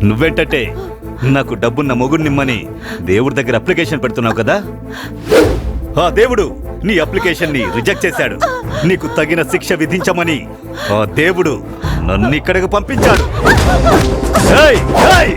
నువ్వేంటంటే నాకు డబ్బున్న మొగుడినిమ్మని దేవుడి దగ్గర అప్లికేషన్ పెడుతున్నావు కదా. ఆ దేవుడు నీ అప్లికేషన్ ని రిజెక్ట్ చేశాడు. నీకు తగిన శిక్ష విధించమని ఆ దేవుడు నన్ను ఇక్కడికి పంపించాడు. ఏయ్, ఏయ్!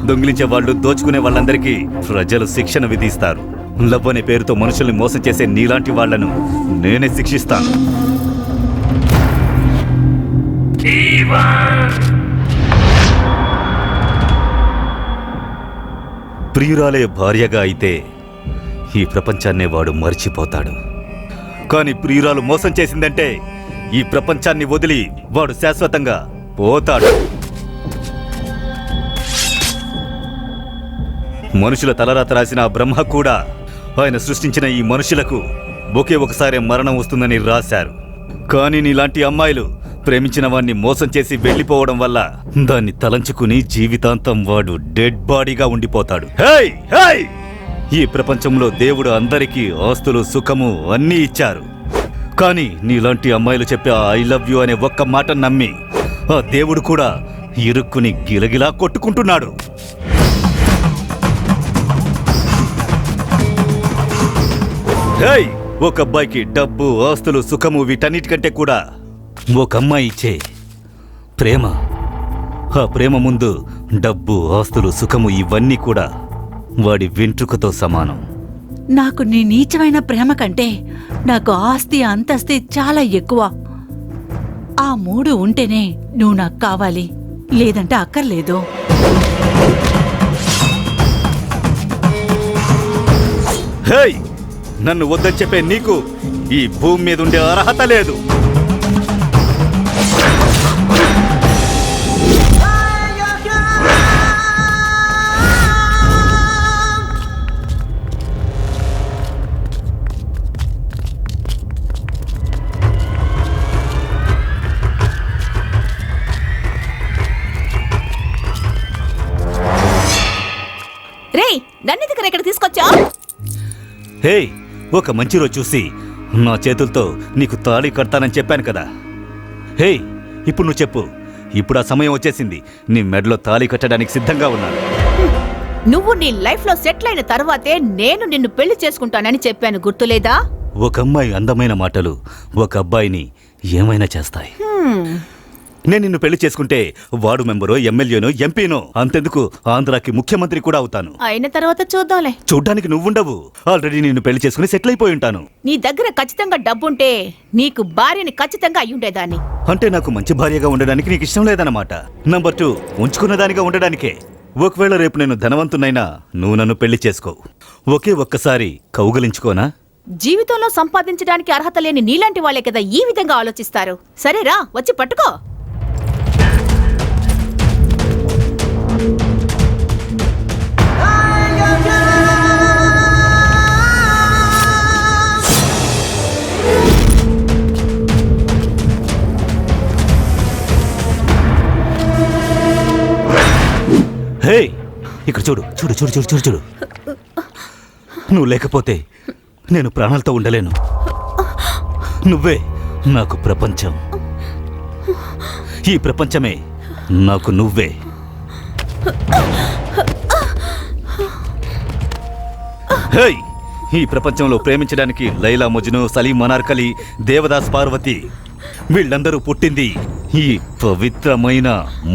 దొంగిలించే వాళ్ళు, దోచుకునే వాళ్ళందరికీ ప్రజలు శిక్షణ విధిస్తారు. లవ్ అనే పేరుతో మనుషుల్ని మోసం చేసే నీలాంటి వాళ్లను నేనే శిక్షిస్తాను. ప్రియురాలే భార్యగా అయితే ఈ ప్రపంచాన్నే వాడు మర్చిపోతాడు. కానీ ప్రియురాలు మోసం చేసిందంటే ఈ ప్రపంచాన్ని వదిలి వాడు శాశ్వతంగా పోతాడు. మనుషుల తలరాత రాసిన ఆ బ్రహ్మ కూడా ఆయన సృష్టించిన ఈ మనుషులకు ఒకే ఒకసారి మరణం వస్తుందని రాశారు. కానీ నీలాంటి అమ్మాయిలు ప్రేమించిన వాడిని మోసం చేసి వెళ్ళిపోవడం వల్ల దాన్ని తలంచుకుని జీవితాంతం వాడు డెడ్ బాడీగా ఉండిపోతాడు. Hey, hey! ఈ ప్రపంచంలో దేవుడు అందరికీ ఆస్తులు, సుఖము అన్నీ ఇచ్చారు. కానీ నీలాంటి అమ్మాయిలు చెప్పే ఐ లవ్ యూ అనే ఒక్క మాట నమ్మి ఆ దేవుడు కూడా ఇరుక్కుని గిలగిలా కొట్టుకుంటున్నాడు. హేయ్, ఒక అబ్బాయికి డబ్బు, ఆస్తులు, సుఖము వీటన్నిటికంటే కూడా ఒక అమ్మాయి ఇచ్చే ప్రేమ, ఆ ప్రేమ ముందు డబ్బు, ఆస్తులు, సుఖము ఇవన్నీ కూడా వాడి వెంట్రుకతో సమానం. నాకు నీ నీచమైన ప్రేమ కంటే నాకు ఆస్తి, అంతస్తి చాలా ఎక్కువ. ఆ మూడు ఉంటేనే నువ్వు నాకు కావాలి, లేదంటే అక్కర్లేదు. హేయ్, నన్ను వద్దని చెప్పే నీకు ఈ భూమి మీద ఉండే అర్హత లేదు. రేయ్, నన్నెందుకు ఇక్కడ తీసుకొచ్చా? హే, ఒక మంచి రోజు చూసి నా చేతులతో నీకు తాళి కడతానని చెప్పాను కదా. హే, ఇప్పుడు నువ్వు చెప్పు. ఇప్పుడు ఆ సమయం వచ్చేసింది. నీ మెడలో తాళి కట్టడానికి సిద్ధంగా ఉన్నాను. నువ్వు నీ లైఫ్ లో సెటిల్ అయిన తర్వాతే నేను నిన్ను పెళ్లి చేసుకుంటానని చెప్పాను, గుర్తులేదా? ఒక అమ్మాయి అందమైన మాటలు ఒక అబ్బాయిని ఏమైనా చేస్తాయి. నేను నిన్ను పెళ్లి చేసుకుంటే వార్డు మెంబరో, ఎమ్మెల్యేనో, ఎంపీనో, అంతెందుకు ఆంధ్రాకి ముఖ్యమంత్రి కూడా అవుతాను. అయిన తర్వాత చూద్దాంలే. చూడ్డానికి నువ్వుండవు. ఆల్రెడీ నిన్ను పెళ్లి చేసుకుని సెటిల్ అయిపోయి ఉంటాను. నీ దగ్గర ఖచ్చితంగా డబ్బుంటే నీకు భార్యని ఖచ్చితంగా అయ్యుండేదాన్ని. అంటే నాకు మంచి భార్యగా ఉండడానికి నీకు ఇష్టం లేదన్నమాట. నంబర్ 2, ఉంచుకున్న దానిగా ఉండడానికే. ఒకవేళ రేపు నేను ధనవంతునైనా నువ్వు నన్ను పెళ్లి చేసుకో. ఒకే ఒక్కసారి కౌగలించుకోనా? జీవితంలో సంపాదించడానికి అర్హత లేని నీలాంటి వాళ్ళే కదా ఈ విధంగా ఆలోచిస్తారు. సరేరా, వచ్చి పట్టుకో. హే, ఇక్కడ చూడు చూడు చూడు చూడు చూడు చూడు. నువ్వు లేకపోతే నేను ప్రాణాలతో ఉండలేను. నువ్వే నాకు ప్రపంచం. ఈ ప్రపంచమే నాకు నువ్వే. హే, ఈ ప్రపంచంలో ప్రేమించడానికి లైలా మజ్ను, సలీం అనార్కలి, దేవదాస్ పార్వతి వీళ్ళందరూ పుట్టింది ఈ పవిత్రమైన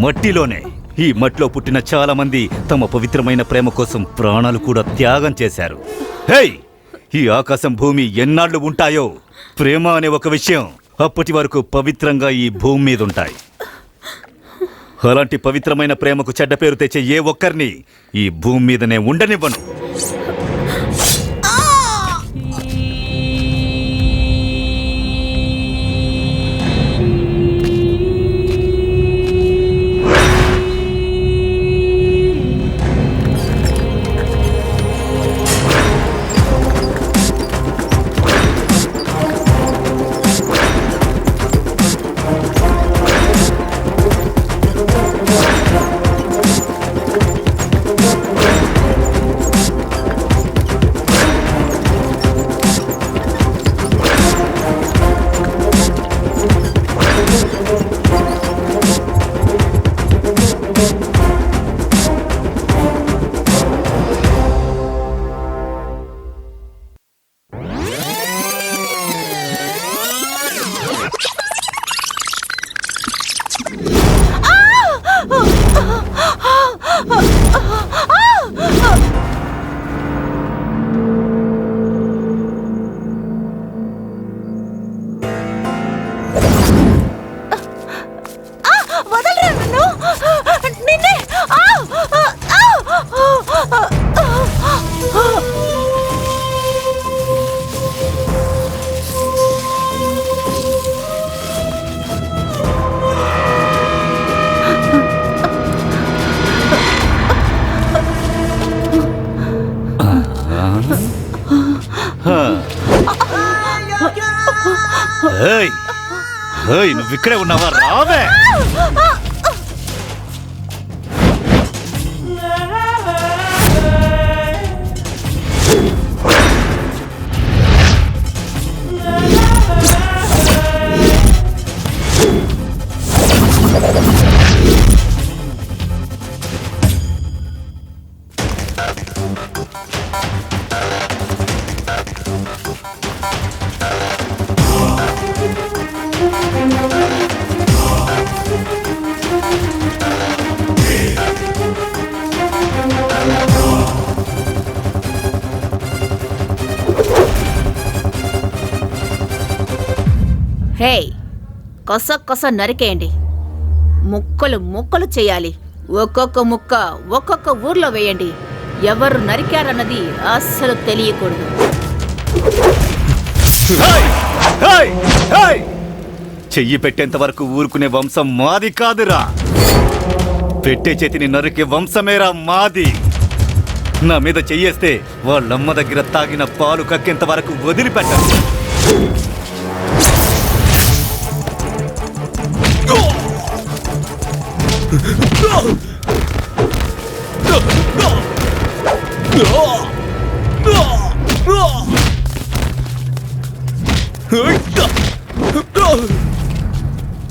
మట్టిలోనే. ఈ మట్టిలో పుట్టిన చాలా మంది తమ పవిత్రమైన ప్రేమ కోసం ప్రాణాలు కూడా త్యాగం చేశారు. హే, ఈ ఆకాశం భూమి ఎన్నాళ్ళు ఉంటాయో ప్రేమ అనే ఒక విషయం అప్పటి వరకు పవిత్రంగా ఈ భూమి మీద ఉంటాయి. అలాంటి పవిత్రమైన ప్రేమకు చెడ్డ పేరు తెచ్చే ఏ ఒక్కరిని ఈ భూమి మీదనే ఉండనివ్వను. నువ్వు ఇక్కడే ఉన్నావా? రావే. హే, కొస కొస నరికేయండి. ముక్కలు ముక్కలు చేయాలి. ఒక్కొక్క ముక్క ఒక్కొక్క ఊర్లో వేయండి. ఎవరు నరికారన్నది అస్సలు తెలియకూడదు. చెయ్యి పెట్టేంత వరకు ఊరుకునే వంశం మాది కాదురా. పెట్టే చేతిని నరికే వంశమేరా మాది. నా మీద చెయ్యేస్తే వాళ్ళమ్మ దగ్గర తాగిన పాలు కక్కేంత వరకు వదిలిపెట్టను.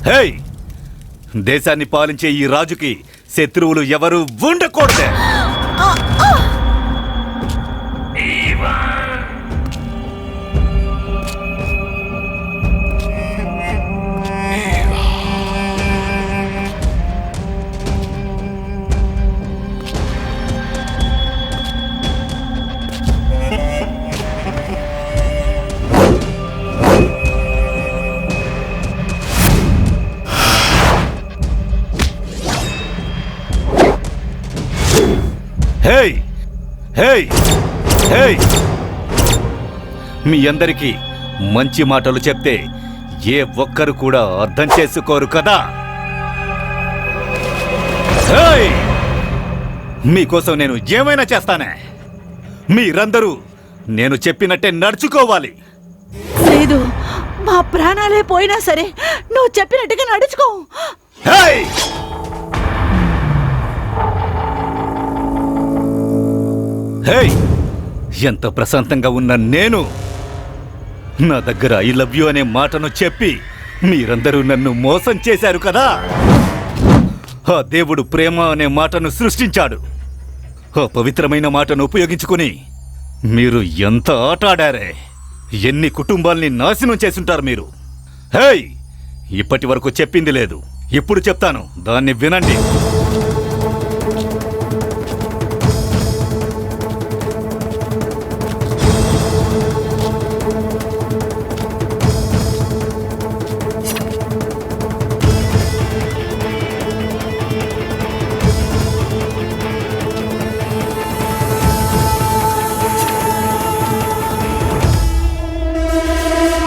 హే, దేశాన్ని పాలించే ఈ రాజుకి శత్రువులు ఎవరు ఉండకూడదే. హేయ్ హేయ్ హేయ్ మీ అందరికీ మంచి మాటలు చెప్తే ఏ ఒక్కరు కూడా అర్థం చేసుకోరు కదా. హేయ్ మీకోసం నేను ఏమైనా చేస్తానే. మీరందరూ నేను చెప్పినట్టే నడుచుకోవాలి. లేదు, మా ప్రాణాలే పోయినా సరే నువ్వు చెప్పినట్టుగా నడుచుకో. హేయ్ హేయ్ ఎంత ప్రశాంతంగా ఉన్న నేను నా దగ్గర ఐ లవ్ యూ అనే మాటను చెప్పి మీరందరూ నన్ను మోసం చేశారు కదా. ఆ దేవుడు ప్రేమ అనే మాటను సృష్టించాడు. ఆ పవిత్రమైన మాటను ఉపయోగించుకుని మీరు ఎంత ఆట ఆడారే. ఎన్ని కుటుంబాల్ని నాశనం చేసుంటారు మీరు. హేయ్ ఇప్పటి వరకు చెప్పింది లేదు, ఇప్పుడు చెప్తాను, దాన్ని వినండి.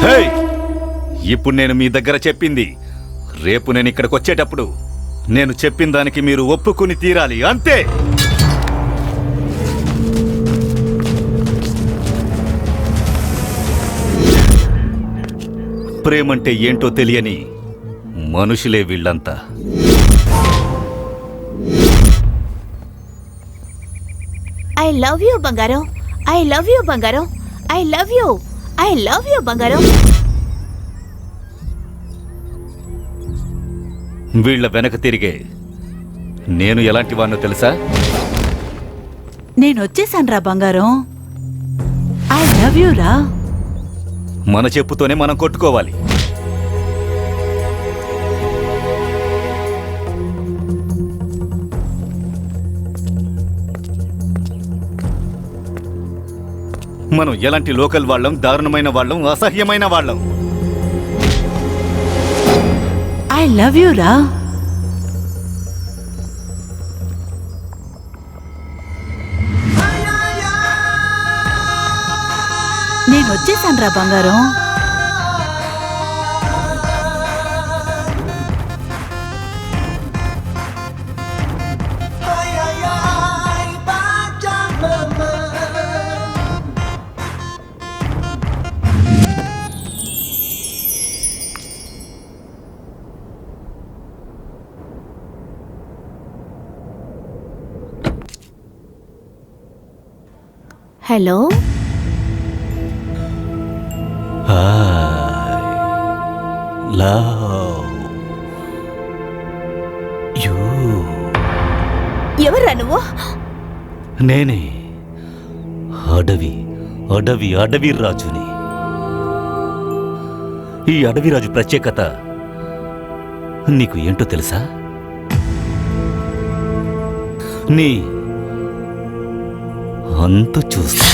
హేయ్ ఇప్పుడు నేను మీ దగ్గర చెప్పింది రేపు నేను ఇక్కడికి వచ్చేటప్పుడు నేను చెప్పిన దానికి మీరు ఒప్పుకుని తీరాలి, అంతే. ప్రేమంటే ఏంటో తెలియని మనుషులే వీళ్ళంతా. ఐ లవ్ యూ బంగారం, ఐ లవ్ యూ బంగారం, I love you, I love you బంగారం. వీళ్ళ వెనక తిరిగే నేను ఎలాంటి వాడినో తెలుసా? నేను వచ్చేసాను బంగారం. ఐ లవ్ యూ రా. మన చెప్పుతోనే మనం కొట్టుకోవాలి. మనం ఎలాంటి లోకల్ వాళ్ళం, దారుణమైన వాళ్ళం, అసహ్యమైన వాళ్ళం. ఐ లవ్ యూ రా. నేను వచ్చేసాను బంగారం. హలో, ఎవర్రా నువ్వు? నేనే అడవి అడవి అడవి రాజుని. ఈ అడవి రాజు ప్రత్యేకత నీకు ఏంటో తెలుసా? నీ అంతు చూస్తా.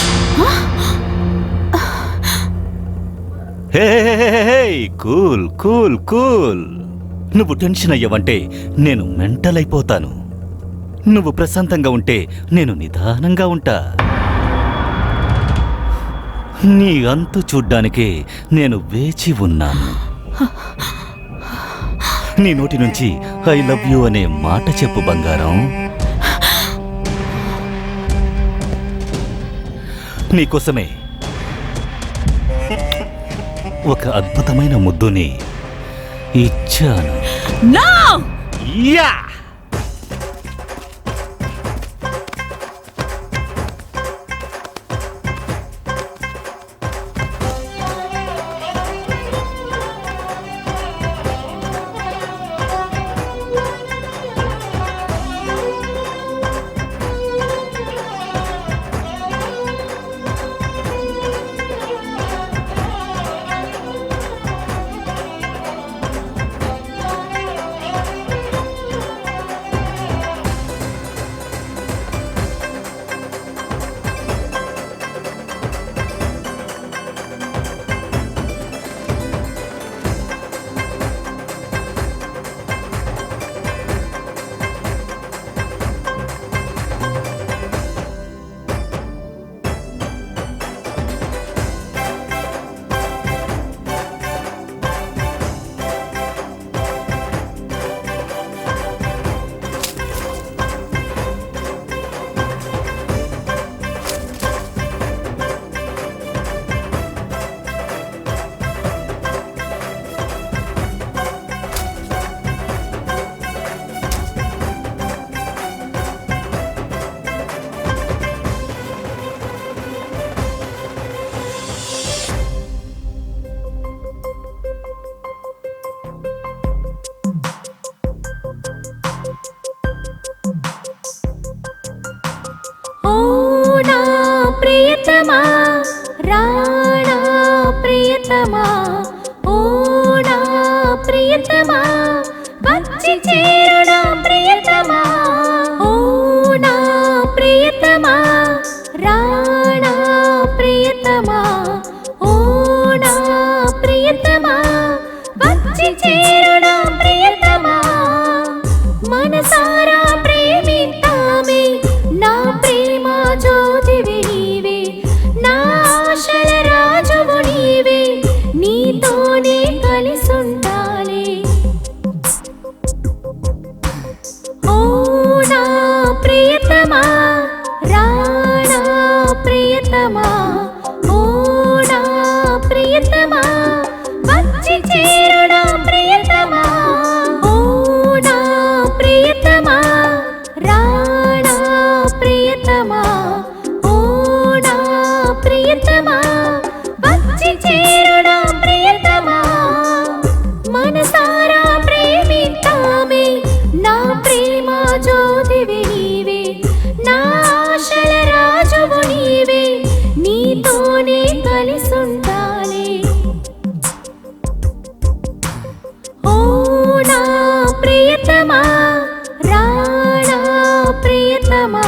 Cool cool cool. నువ్వు టెన్షన్ అయ్యావంటే నేను మెంటల్ అయిపోతాను. నువ్వు ప్రశాంతంగా ఉంటే నేను నిదానంగా ఉంటా. నీ అంతు చూడ్డానికే నేను వేచి ఉన్నాను. నీ నోటి నుంచి ఐ లవ్ యూ అనే మాట చెప్పు బంగారం. నీకోసమే ఒక అద్భుతమైన ముద్దుని ఇచ్చాను. నో! యా! ప్రియతమా రాణా ప్రియతమా ఓ నా ప్రియతమా వచ్చి చేరునా ప్రియతమా ఓ నా ప్రియతమా రాణా ప్రియతమా ఓ నా ప్రియతమా వచ్చి చేరునా ప్రియతమా మనసారా ప్రేమిద్దామే నా ప్రేమ జ్యోతివి నీవే నా ఆశల రాజువు నీవే నీతోనే కలిసుండాలి ఓ నా ప్రియతమా రాణా ప్రియతమా ఓ నా ప్రియతమా వచ్చి చేరునా ప్రియతమా ఓ నా ప్రియతమా రాణా ప్రియతమా ఓ నా ప్రియతమా వచ్చి చేరునా ప్రియతమా మనసారా ప్రేమిద్దామే నా ప్రేమ జ్యోతివి నీవే నా ఆశల రాజువు నీవే నీతోనే కలిసుండాలి ఓ నా ప్రియతమా రాణా ప్రియతమా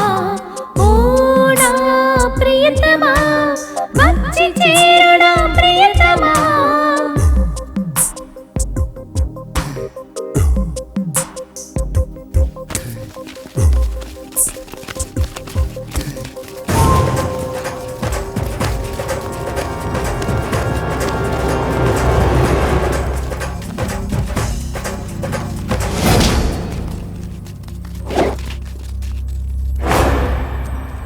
ఓ నా ప్రియతమా వచ్చి చేరునా ప్రియతమా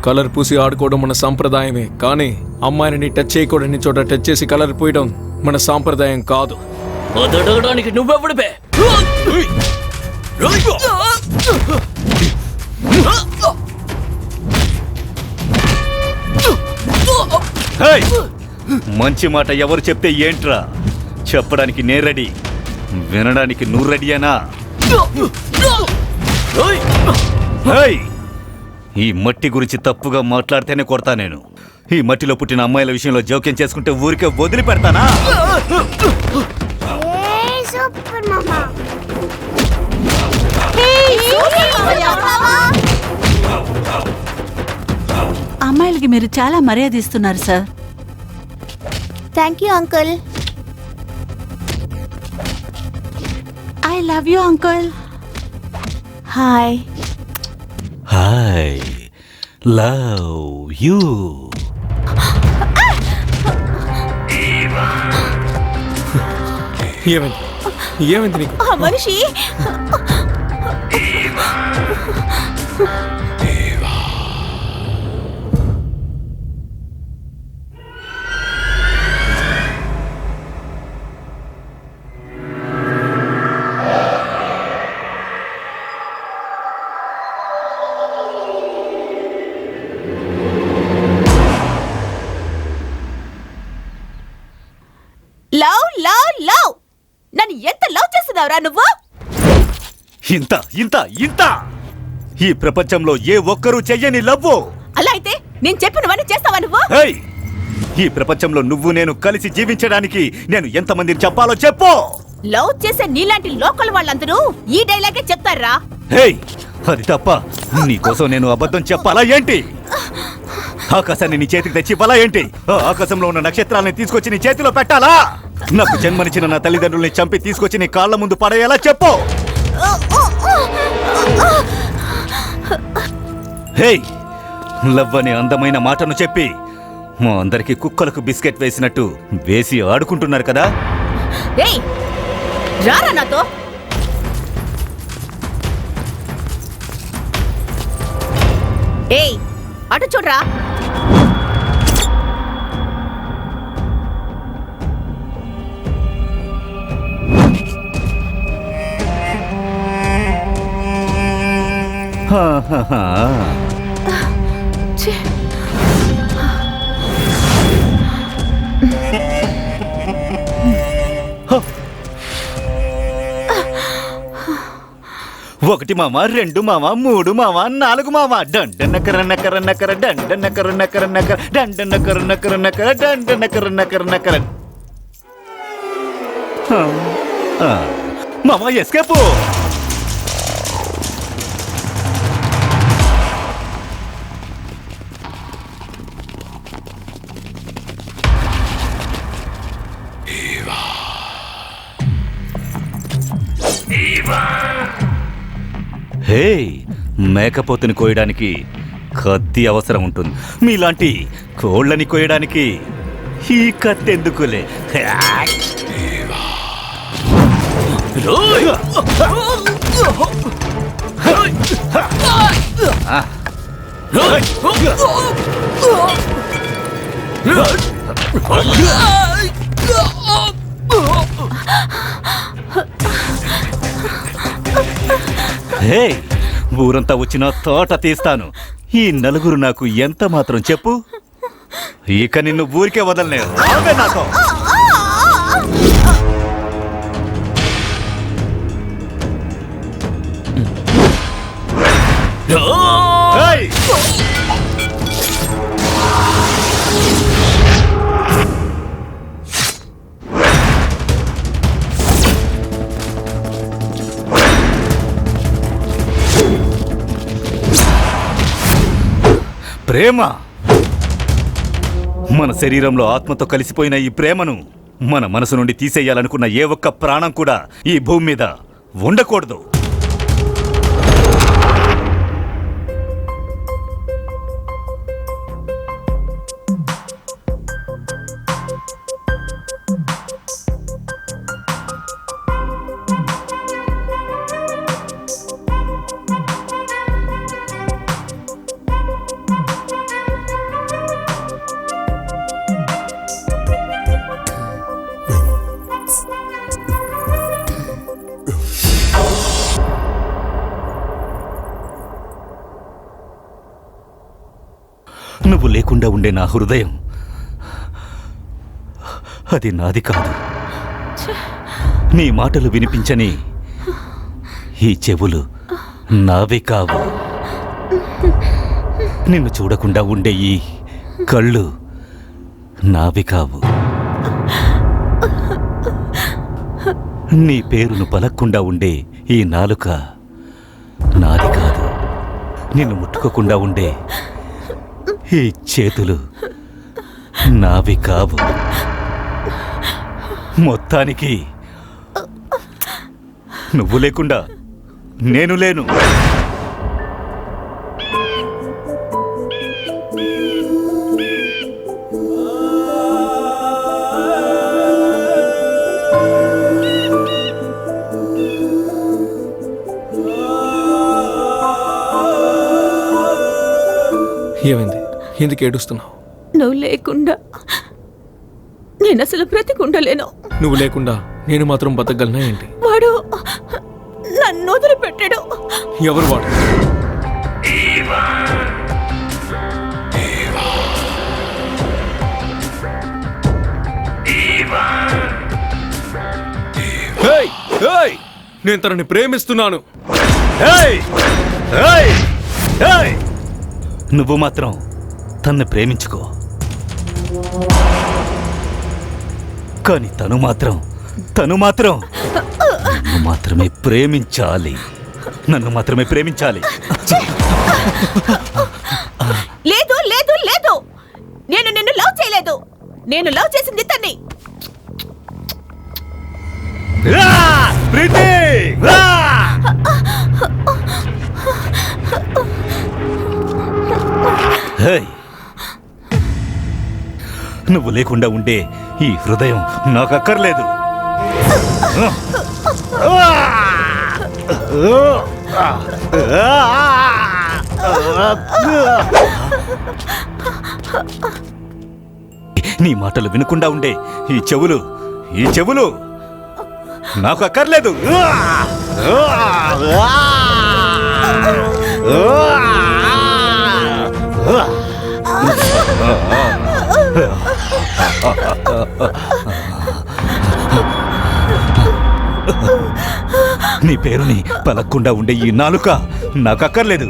కలర్ పూసి ఆడుకోవడం మన సాంప్రదాయమే, కానీ అమ్మాయిని టచ్ చేయకూడని చోట టచ్ చేసి కలర్ పూయడం మన సాంప్రదాయం కాదు. అదడగడానికి నువ్వెప్పుడు బే? హేయ్! మంచి మాట ఎవరు చెప్తే ఏంట్రా? చెప్పడానికి నే రెడీ, వినడానికి నువ్వు రెడీయేనా? హేయ్! ఈ మట్టి గురించి తప్పుగా మాట్లాడితేనే కొడతా నేను. ఈ మట్టిలో పుట్టిన అమ్మాయిల విషయంలో జోక్యం చేసుకుంటే ఊరికే వదిలిపెడతానా? అమ్మాయిలకి మీరు చాలా మర్యాద ఇస్తున్నారు sir. Thank you uncle. I love you uncle. Hi. Hi, love you. ఏమైంది ఏమైంది నీకు? ఆ మనిషి లవ్ లవ్ లవ్ నన్ను ఎంత లవ్ చేస్తున్నావురా నువ్వు? ఇంత ఇంత ఇంత ఈ ప్రపంచంలో ఏ ఒక్కరూ చెయ్యని లవ్వు. అలా అయితే నేను చెప్పినవన్నీ చేస్తావా నువ్వు? హేయ్! ఈ ప్రపంచంలో నువ్వు నేను కలిసి జీవించడానికి నేను ఎంతమందిని చెప్పాలో చెప్పు. లవ్ చేసే నీలాంటి లోకల్ వాళ్ళందరూ ఈ డైలాగే చెప్తారా? హేయ్! అది తప్ప నీకోసం నేను అబద్ధం చెప్పాలా ఏంటి? ఆకాశాన్ని నీ చేతికి తెచ్చి ఇవ్వాలా ఏంటి? ఆ ఆకాశంలో ఉన్న నక్షత్రాలని తీసుకొచ్చి నీ చేతిలో పెట్టాలా? నాకు జన్మనిచ్చిన నా తల్లిదండ్రుల్ని చంపి తీసుకొచ్చి నీ కాళ్ళ ముందు పడేయాలా చెప్పు. హేయ్! లవ్ అనే అందమైన మాటను చెప్పి మా అందరికి కుక్కలకు బిస్కెట్ వేసినట్టు వేసి ఆడుకుంటున్నారు కదా. ఏయ్ రారా నాతో. ఏయ్ అటు చూడరా. 1 మామ 2 మామ 3 మామ 4 మామ డండనకర నకర నకర డండనకర నకర నకర డండనకర నకర నకర డండనకర నకర నకర మామ ఎస్కేప్. హే, మేకపోతుని కోయడానికి కత్తి అవసరం ఉంటుంది. మీలాంటి కోళ్ళని కోయడానికి ఈ కత్తి ఎందుకులే. హే, ఊరంతా వచ్చిన తోట తీస్తాను. ఈ నలుగురు నాకు ఎంత మాత్రం చెప్పు. ఇక నిన్ను ఊరికే వదలలేదు. నాతో ప్రేమ. మన శరీరంలో ఆత్మతో కలిసిపోయిన ఈ ప్రేమను మన మనసు నుండి తీసేయాలనుకున్న ఏ ఒక్క ప్రాణం కూడా ఈ భూమి మీద ఉండకూడదు. నువ్వు లేకుండా ఉండే నా హృదయం అది నాది కాదు. నీ మాటలు వినిపించని ఈ చెవులు నావి కావు. నిన్ను చూడకుండా ఉండే ఈ కళ్ళు నావి కావు. నీ పేరును పలక్కుండా ఉండే ఈ నాలుక నాది కాదు. నిన్ను ముట్టుకోకుండా ఉండే ఈ చేతులు నావి కావు. మొత్తానికి నువ్వు లేకుండా నేను లేను. ఏమైంది? ఎందుకు ఏడుస్తున్నావు? నువ్వు లేకుండా నేను అసలు బ్రతికుండలేను. నువ్వు లేకుండా నేను మాత్రం బతకగలనా ఏంటి? వాడు నన్ను వదిలిపెట్టాడు. ఎవరు వాడు? హేయ్, హేయ్, నేను తనని ప్రేమిస్తున్నాను. నువ్వు మాత్రం తన్ని ప్రేమించుకో, కానీ తను మాత్రం నన్ను మాత్రమే ప్రేమించాలి. నన్ను మాత్రమే ప్రేమించాలి. లేదు లేదు లేదు, నేను నిన్ను లవ్ చేయలేదు. నేను లవ్ చేసింది తన్ని. ప్రీతి, నువ్వు లేకుండా ఉండే ఈ హృదయం నాకు అక్కర్లేదు. నీ మాటలు వినకుండా ఉండే ఈ చెవులు నాకు అక్కర్లేదు. నీ పేరుని పలక్కుండా ఉండే ఈ నాలుక నాకు అక్కర్లేదు.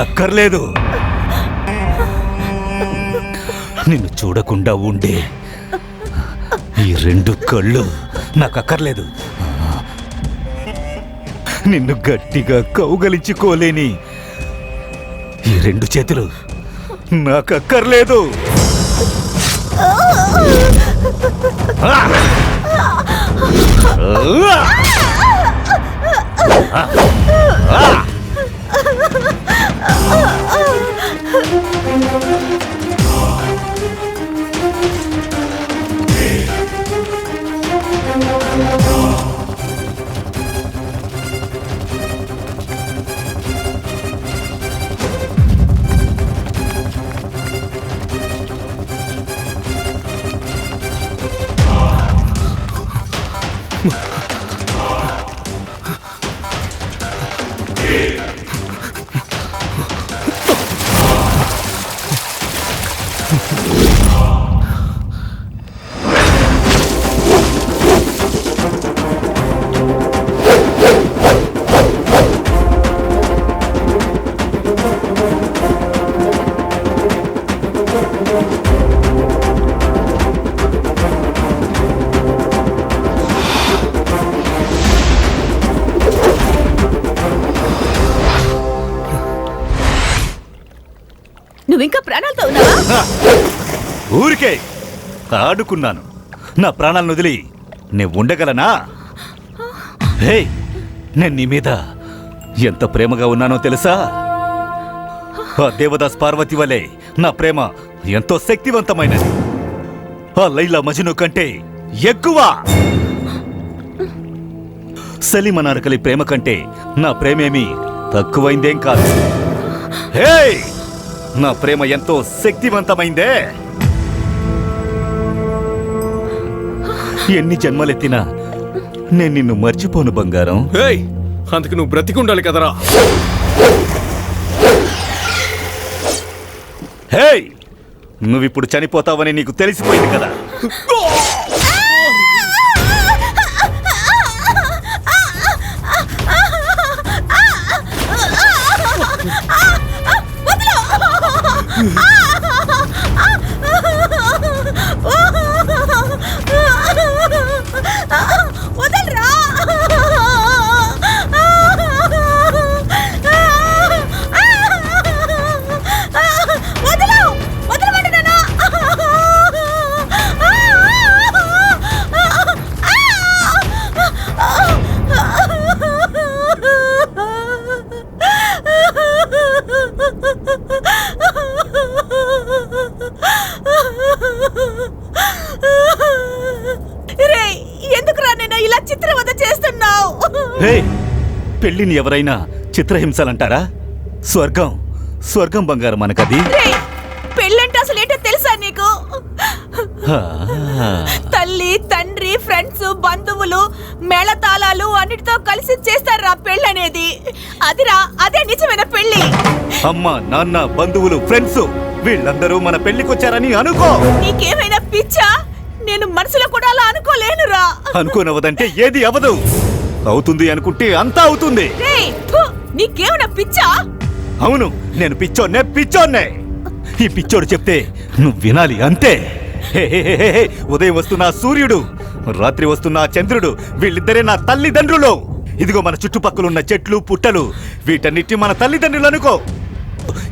అక్కర్లేదు. నిన్ను చూడకుండా ఉండే ఈ 2 కళ్ళు నాకు అక్కర్లేదు. నిన్ను గట్టిగా కౌగలించుకోలేని ఈ 2 చేతులు నాకు అక్కర్లేదు. నువ్వింకా ప్రాణాలతో ఉన్నావా? ఊరికే ఆడుకున్నాను. నా ప్రాణాలను వదిలి నేను ఉండగలనా? హే, నేను నీ మీద ఎంత ప్రేమగా ఉన్నానో తెలుసా? ఆ దేవదాస్ పార్వతి వలె నా ప్రేమ ఎంతో శక్తివంతమైనది. ఆ లైలా మజ్ను కంటే ఎక్కువ. సలీం అనార్కలి ప్రేమ కంటే నా ప్రేమేమి తక్కువైందేం కాదు. హే, నా ప్రేమ ఎంతో శక్తివంతమైందే. ఎన్ని జన్మలెత్తినా నేను నిన్ను మర్చిపోను బంగారం. ఏయ్, అందుకు నువ్వు బ్రతికుండాలి కదరా. హే, నువ్విప్పుడు చనిపోతావని నీకు తెలిసిపోయింది కదా. పెళ్లిని ఎవరైనా చిత్రహింసలంటారా? స్వర్గం, స్వర్గం బంగారం మనకది. పెళ్ళంటే అసలు ఏంటో తెలుసా నీకు? తల్లి, తండ్రి, ఫ్రెండ్స్, బంధువులు, మేళతాళాలు అన్నిటితో కలిసి చేస్తారా పెళ్ళనేది. అదిరా, అదే నిజమైన పెళ్లి. అమ్మ, నాన్న, బంధువులు, ఫ్రెండ్స్ వీళ్ళందరూ మన పెళ్లికొచ్చారని అనుకో. నీకేమైనా పిచ్చా? నేను మనసులో కూడా అలా అనుకోలేనురా. అనుకోనవదంటే ఏది అవదు. అవుతుంది అనుకుంటే అంతా అవుతుంది. నీకేమైనా పిచ్చా? అవును, నేను పిచ్చోన్నే. ఈ పిచ్చోడు చెప్తే నువ్వు వినాలి అంతే. ఉదయం వస్తున్న సూర్యుడు, రాత్రి వస్తున్న చంద్రుడు వీళ్ళిద్దరే నా తల్లిదండ్రులు. ఇదిగో మన చుట్టుపక్కలున్న చెట్లు, పుట్టలు వీటన్నిటి మన తల్లిదండ్రులు అనుకో.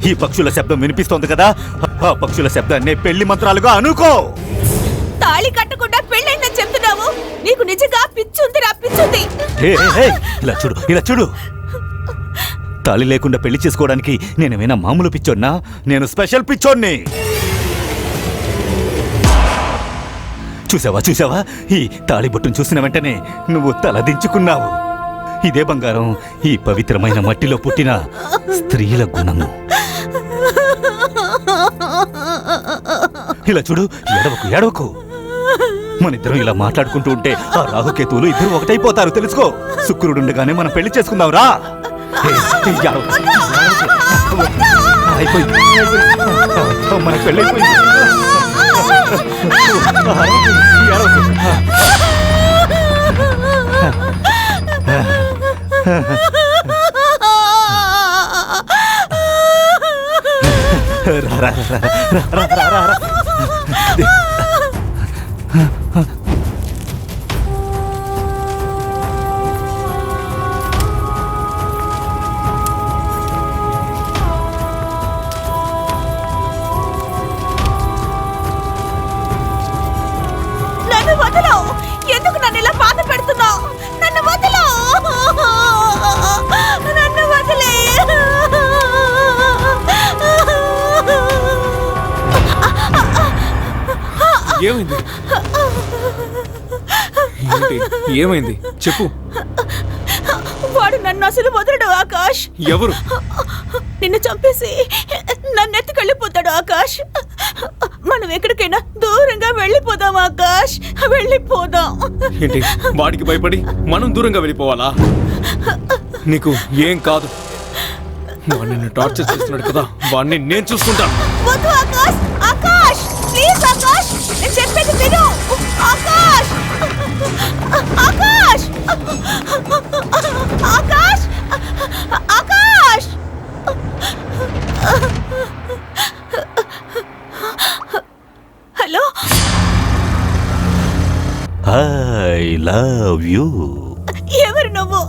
ఈ పక్షుల శబ్దం వినిపిస్తోంది కదా, ఆ పక్షుల శబ్దాన్ని పెళ్లి మంత్రాలుగా అనుకో. తాళి కట్టకుండా పెళ్ళైందని చెప్తున్నావు. నీకు నిజంగా పిచ్చుందిరా, పిచ్చుంది. ఇలా చూడు. తాళి లేకుండా పెళ్లి చేసుకోవడానికి నేనేమైనా మామూలు పిచ్చోన్నా? నేను స్పెషల్ పిచ్చోన్ని. చూసావా? ఈ తాళి బొట్టును చూసిన వెంటనే నువ్వు తలదించుకున్నావు. ఇదే బంగారం, ఈ పవిత్రమైన మట్టిలో పుట్టిన స్త్రీల గుణము. ఇలా చూడు, ఏడవకు. మనిద్దరం ఇలా మాట్లాడుకుంటూ ఉంటే ఆ రాహుకేతువులు ఇద్దరు ఒకటైపోతారు తెలుసుకో. శుక్రుడుండగానే మనం పెళ్లి చేసుకుందాం రా. మన పెళ్ళైపోయింది. రా, రా, రా, రా, రా, రా, రా. నన్ను వదలవు. ఎందుకు నన్ను ఇలా బాధ పెడుతున్నావు? నన్ను వదలవు. నన్ను వదిలే. ఏమైంది? ఏంటి? ఏమైంది చెప్పు. వాడు నన్ను అసలు వదలడు ఆకాష్. ఎవరు? నిన్ను చంపేసి నన్ను ఎత్తుకెళ్ళిపోతాడు ఆకాష్. మనం ఎక్కడికైనా దూరంగా వెళ్ళిపోదాం ఆకాష్, వెళ్ళిపోదాం. ఏంటి వాడికి భయపడి మనం దూరంగా వెళ్ళిపోవాలా? నీకు ఏం కాదు. వాడు నిన్ను టార్చర్ చేస్తున్నాడు కదా, వాడిని నేను చూసుకుంటాను. వద్దు ఆకాష్, ఆకాష్ ప్లీజ్ ఆకాష్, నేను చెప్పేది విను. Akash, Akash, Akash, Akash. Hello, I love you. ఎవరు నువ్వు?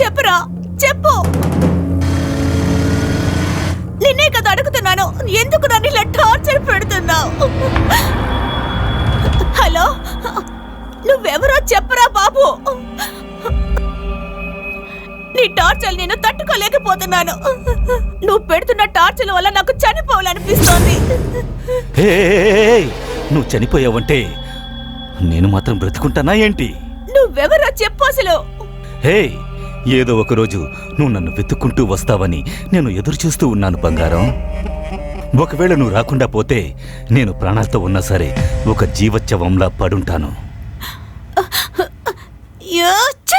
చెప్పరా, చెప్పు. నిన్నే కదా అడుగుతున్నాను, ఎందుకు నన్ను ఇలా టార్చర్ పెడుతున్నావు? హలో, నువ్వెవరో చెప్పరా బాబు. నీ టార్చర్ నేను తట్టుకోలేకపోతున్నాను. నువ్వు పెడుతున్న టార్చర్ వల్ల నాకు చనిపోవాలనిపిస్తోంది. నువ్వు చనిపోయావంటే నేను మాత్రం బ్రతుకుంటానా ఏంటి? నువ్వెవరో చెప్పు అసలు. హే, ఏదో ఒకరోజు నువ్వు నన్ను వెతుక్కుంటూ వస్తావని నేను ఎదురు చూస్తూ ఉన్నాను బంగారం. ఒకవేళ నువ్వు రాకుండా పోతే నేను ప్రాణాలతో ఉన్నా సరే ఒక జీవోత్సవంలా పడుంటాను. యోచ్చ.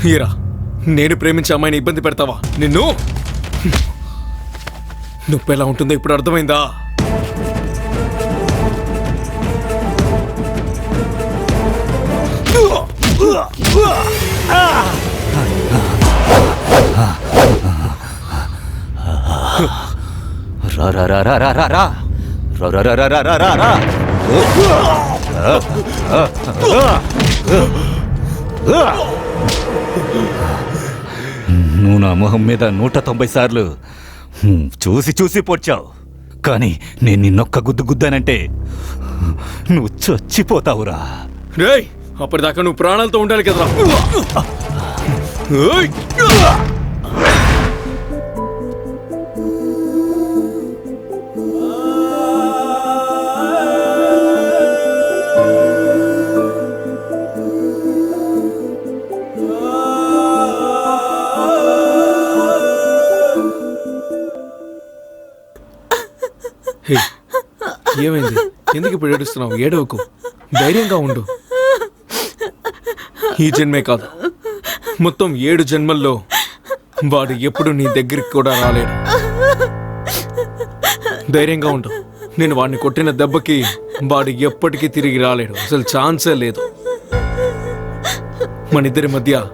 హీరా, నేను ప్రేమించే అమ్మాయిని ఇబ్బంది పెడతావా? నిన్ను నొప్పి ఎలా ఉంటుందో ఇప్పుడు అర్థమైందా? రా రా రా రా రా రా రా రా రా రా రా రా రా. నువ్వు నా మొహం మీద 190 సార్లు చూసి చూసి పొడిచావు, కానీ నేను నిన్నొక్క గుద్దు గుద్దానంటే నువ్వు చచ్చిపోతావురా. రేయ్, అప్పటిదాకా నువ్వు ప్రాణాలతో ఉండాలి కదరా. ఏయ్! హే, ఏమైంది? ఎందుకు ఇప్పుడు ఏడుస్తున్నావు? ఏడవకు, ధైర్యంగా ఉండు. ఈ జన్మే కాదు, మొత్తం 7 జన్మల్లో వాడు ఎప్పుడు నీ దగ్గరికి కూడా రాలేడు. ధైర్యంగా ఉండు. నేను వాడిని కొట్టిన దెబ్బకి వాడు ఎప్పటికీ తిరిగి రాలేడు. అసలు ఛాన్సే లేదు. మన ఇద్దరి మధ్య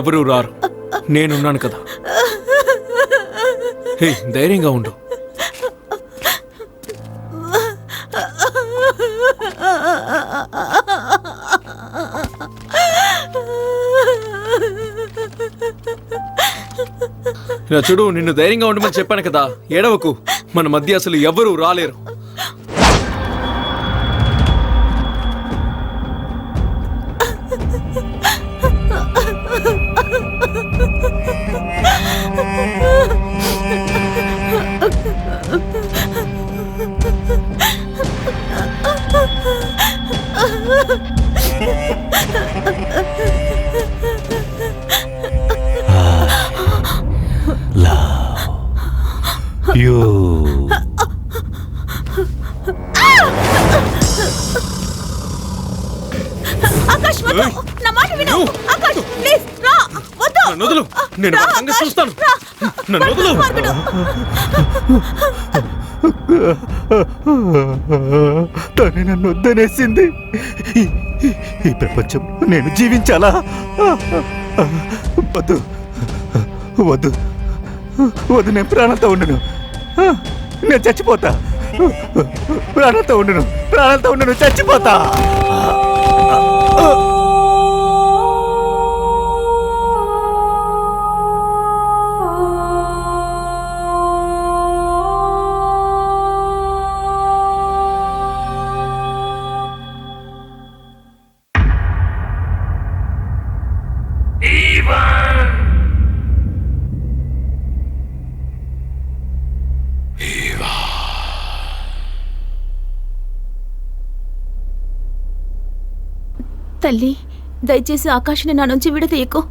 ఎవరూ రారు. నేనున్నాను కదా. హే, ధైర్యంగా ఉండు. ఇలా చూడు, నిన్ను ధైర్యంగా ఉండమని చెప్పాను కదా. ఏడవకు, మన మధ్య అసలు ఎవరూ రాలేరు. యూ ఆకాష్ వద్దు, నా మాట విను. ఆకాష్ ప్లీజ్ రా, వద్దు. నన్ను వదులు, నేను రా, వాడి సంగతి ఆకాష్, చూస్తాను. రా. నన్ను వదులు. మార్గడు. తను నన్ను వద్దనేసింది. ఈ ప్రపంచం నేను జీవించాలా? వద్దు వద్దు వద్దు, నేను ప్రాణంతో ఉండను. నేను చచ్చిపోతా. ప్రాణంతో ఉండను, చచ్చిపోతా. తల్లి, దయచేసి ఆకాష్ని నా నుంచి విడదీయకు.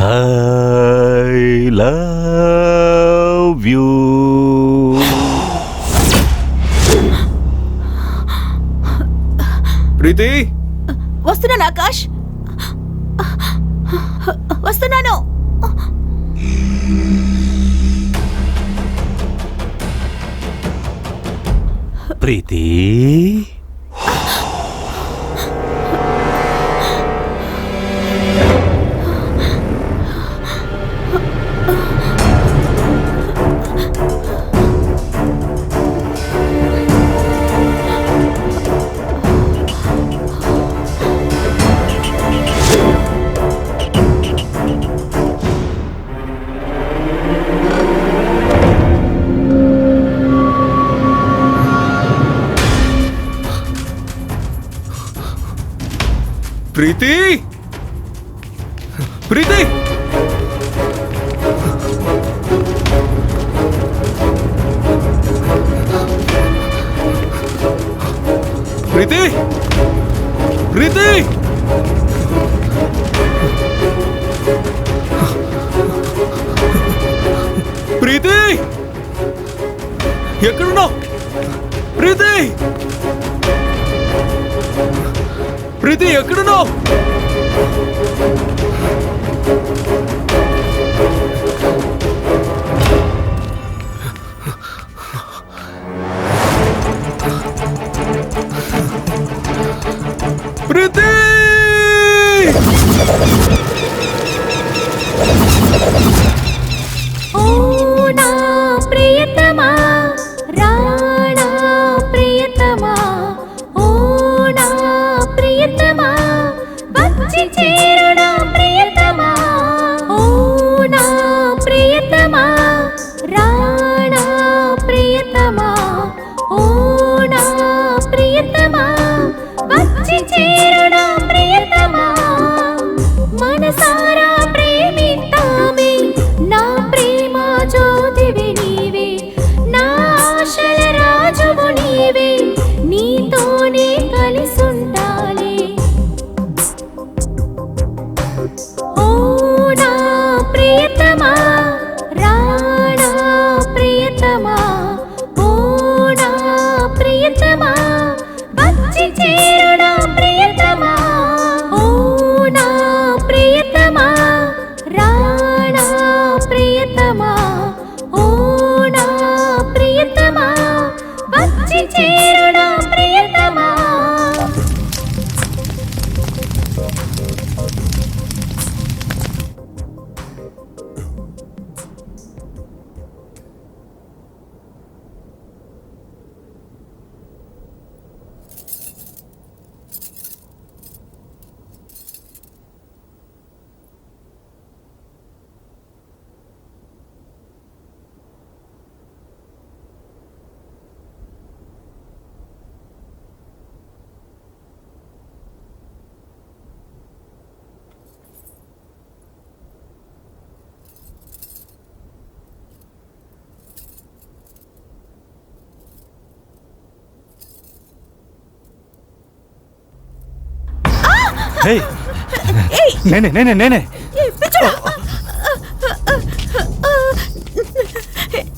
I love you. ప్రీతి, వస్తున్నాను ఆకాష్, వస్తున్నాను. ప్రీతి, ప్రీతి, ప్రీతి, ప్రీతి, ప్రీతి, ప్రీతి, ఎక్కడున్నావు? ప్రీతి, ప్రీతి, ఎక్కడున్నావు? ప్రీతి, ఓ నా ప్రియతమా రాణా ప్రియతమా, ఓ నా ప్రియతమా వచ్చి చేరునా ప్రియతమా, ఓ నా ప్రియతమా రాణా ప్రియతమా, ఓ నా ప్రియతమా వచ్చి చేరునా ప్రియతమా, మనసారా ప్రేమిద్దామే, నా ప్రేమ జ్యోతివి నీవే, నా ఆశల రాజువు నీవే, నీతోనే కలిసుండాలి. హేయ్, నేనే పిచ్చోడా!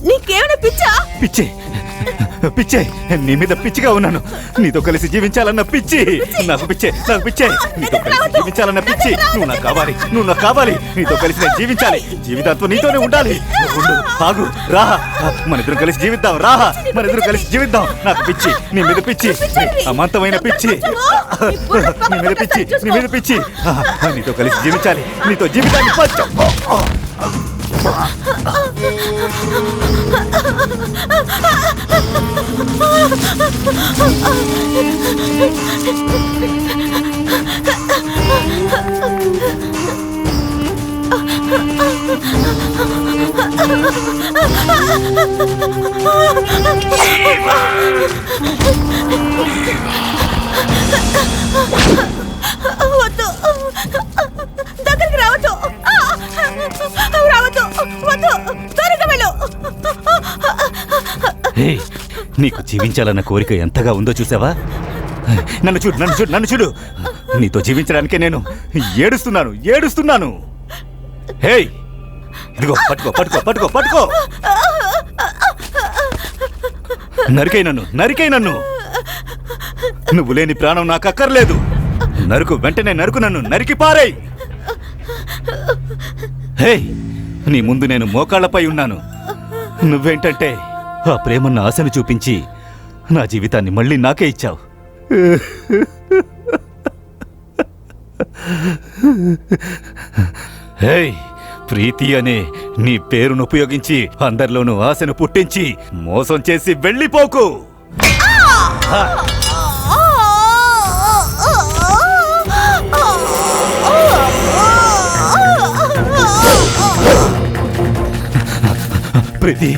నీకేమైనా పిచ్చా? పిచ్చే నీ మీద పిచ్చిగా ఉన్నాను. నీతో కలిసి జీవించాలన్న పిచ్చి నాకు పిచ్చే నీతో కలిసి జీవించాలన్న పిచ్చి. నువ్వు నాకు కావాలి నీతో కలిసి నేను జీవించాలి. జీవితాంతం నీతోనే ఉండాలి. ఉండు, ఆగు, రా, మనిద్దరం కలిసి జీవిద్దాం. మనిద్దరం కలిసి జీవిద్దాం. నాకు పిచ్చి, నీ మీద పిచ్చి, అమాంతమైన పిచ్చి, నీ మీద పిచ్చి. నీతో కలిసి జీవించాలి. నీతో జీవితాన్ని పంచు. వద్దు, దగ్గరికి రావద్దు, వద్దు, త్వరగా వెళ్ళు. హేయ్, నీకు జీవించాలన్న కోరిక ఎంతగా ఉందో చూసావా? నన్ను చూడు. నీతో జీవించడానికే నేను ఏడుస్తున్నాను. హేయ్, ఇదిగో పట్టుకో. నరికై నన్ను. నువ్వు లేని ప్రాణం నాకు అక్కర్లేదు. వెంటనే నన్ను నరికి పారేయ్. హేయ్, నీ ముందు నేను మోకాళ్లపై ఉన్నాను. నువ్వేంటంటే ఆ ప్రేమన్న ఆశను చూపించి నా జీవితాన్ని మళ్ళీ నాకే ఇచ్చావు. హేయ్, ప్రీతి అనే నీ పేరును ఉపయోగించి అందరిలోనూ ఆశను పుట్టించి మోసం చేసి వెళ్ళిపోకు. ప్రీతి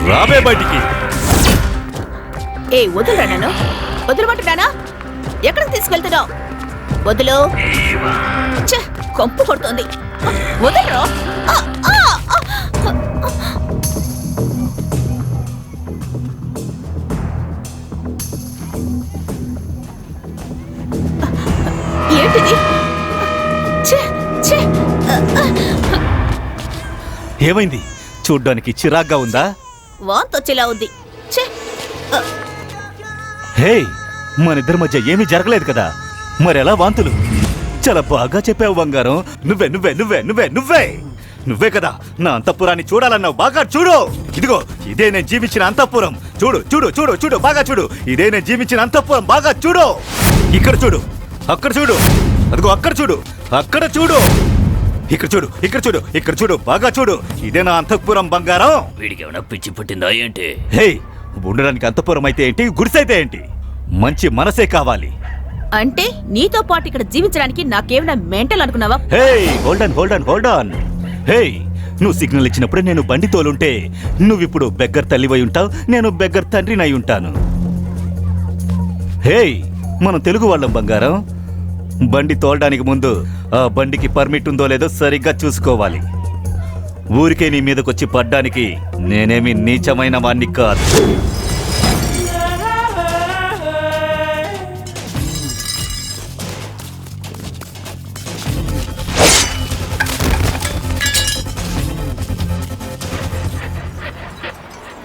రాబే బయటికి. వదులురా నన్ను, వదిలిమంటున్నానా? ఎక్కడికి తీసుకెళ్తున్నావు? వదులు. కొంపు కొడుతుంది. వదలరా. ఏంటిది? ఏమైంది? చూడ్డానికి చిరాగ్గా ఉందా? వాంతొచ్చేలా ఉంది. హే, మనిద్దరి మధ్య ఏమీ జరగలేదు కదా, మరెలా వాంతులు? చాలా బాగా చెప్పావు బంగారం. నువ్వే కదా నా అంతఃపురాన్ని చూడాలన్నావు. బాగా చూడు. ఇదిగో ఇదే నేను జీవించిన అంతఃపురం. చూడు బాగా చూడు. ఇదే నేను జీవించిన అంతఃపురం. బాగా చూడు. ఇక్కడ చూడు, అక్కడ చూడు, అదిగో అక్కడ చూడు, అక్కడ చూడు, ఇక్కడ చూడు బాగా చూడు. ఇదే నా అంతఃపురం బంగారం. వీడికి ఏమైనా పిచ్చి పుట్టిందా ఏంటి? హే, ఉండడానికి అంతఃపురం అయితే ఏంటి, గుడిసైతే ఏంటి, మంచి మనసే కావాలి. అంటే నీతో పాటు ఇక్కడ జీవించడానికి నాకేమైనా మెంటల్ అనుకున్నావా? హే, హోల్డ్ ఆన్. హే, నువ్వు సిగ్నల్ ఇచ్చినప్పుడే నేను బండి తోలుంటే నువ్విప్పుడు బెగ్గర్ తల్లివై ఉంటావు, నేను బెగ్గర్ తండ్రినై ఉంటాను. హే, మనం తెలుగు వాళ్ళం బంగారం. బండి తోలడానికి ముందు ఆ బండికి పర్మిట్ ఉందో లేదో సరిగ్గా చూసుకోవాలి. ఊరికే నీ మీదకొచ్చి పడ్డానికి నేనేమి నీచమైన వాణ్ణి కాదు.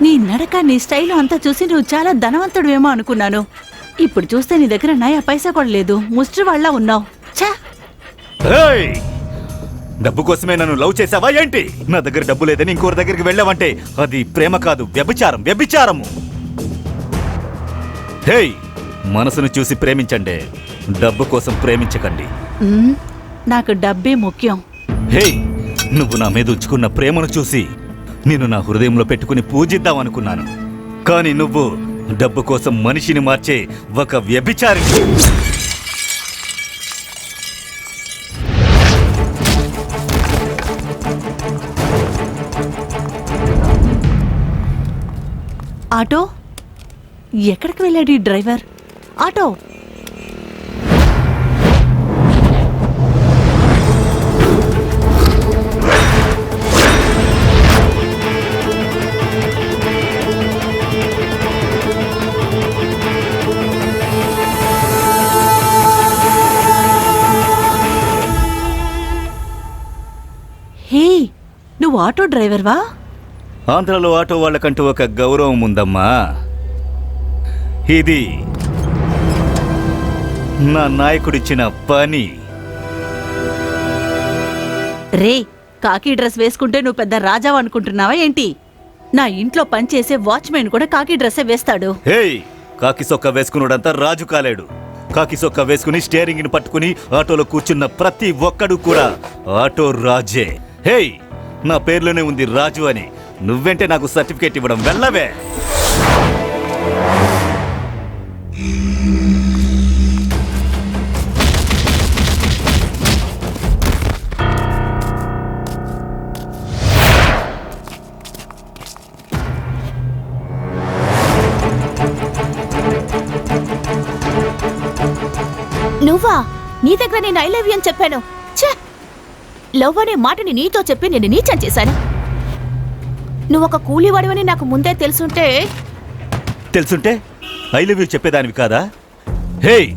నీ నడక, నీ స్టైల్ అంతా చూసి నువ్వు చాలా ధనవంతుడువేమో అనుకున్నాను. ఇప్పుడు చూస్తే నీ దగ్గర నయా పైసా కూడా లేదు. ముష్టి వాళ్ళ ఉన్నావు. ఛా! హేయ్, డబ్బు కోసమే నన్ను లవ్ చేసావా ఏంటి? నా దగ్గర డబ్బు లేదని ఇంకోరి దగ్గరికి వెళ్ళావంటే అది ప్రేమ కాదు, వ్యభిచారము. హేయ్, మనసును చూసి ప్రేమించండి, డబ్బు కోసం ప్రేమించకండి. నాకు డబ్బే ముఖ్యం. హేయ్, నువ్వు నా మీద ఉంచుకున్న ప్రేమను చూసి నేను నా హృదయంలో పెట్టుకుని పూజిద్దామనుకున్నాను. కానీ నువ్వు డబ్బు కోసం మనిషిని మార్చే ఒక వ్యభిచారి. ఆటో, ఎక్కడికి వెళ్ళాడు ఈ డ్రైవర్? ఆటో, హే, నువ్వు ఆటో డ్రైవర్వా? ఆంధ్రలో ఆటో వాళ్ళకంటూ ఒక గౌరవం ఉందమ్మా. ఇది నా నాయకుడిచ్చిన పని. రే, కాకి డ్రెస్ వేసుకుంటే నువ్వు పెద్ద రాజావు అనుకుంటున్నావా ఏంటి? నా ఇంట్లో పనిచేసే వాచ్మెన్ కూడా కాకి డ్రెస్సే వేస్తాడు. హేయ్, కాకి సొక్క వేసుకున్నాడంతా రాజు కాలేడు. కాకి సొక్క వేసుకుని స్టీరింగ్ని పట్టుకుని ఆటోలో కూర్చున్న ప్రతి ఒక్కడు కూడా ఆటో రాజే. హేయ్, నా పేర్లోనే ఉంది రాజు అని. నువ్వెంటే నాకు సర్టిఫికేట్ ఇవ్వడం వెళ్ళవే. నువ్వా? నీ దగ్గర నేను ఐ లవ్ యూ అని చెప్పాను. ఛే! లవ్ అనే మాటని నీతో చెప్పి నేను నీచం చేశాను. నువ్వొక కూలీవాడివని నాకు ముందే తెలుసుంటే తెలుసుంటే ఐ లవ్ యూ చెప్పేదానివి కాదా? హేయ్,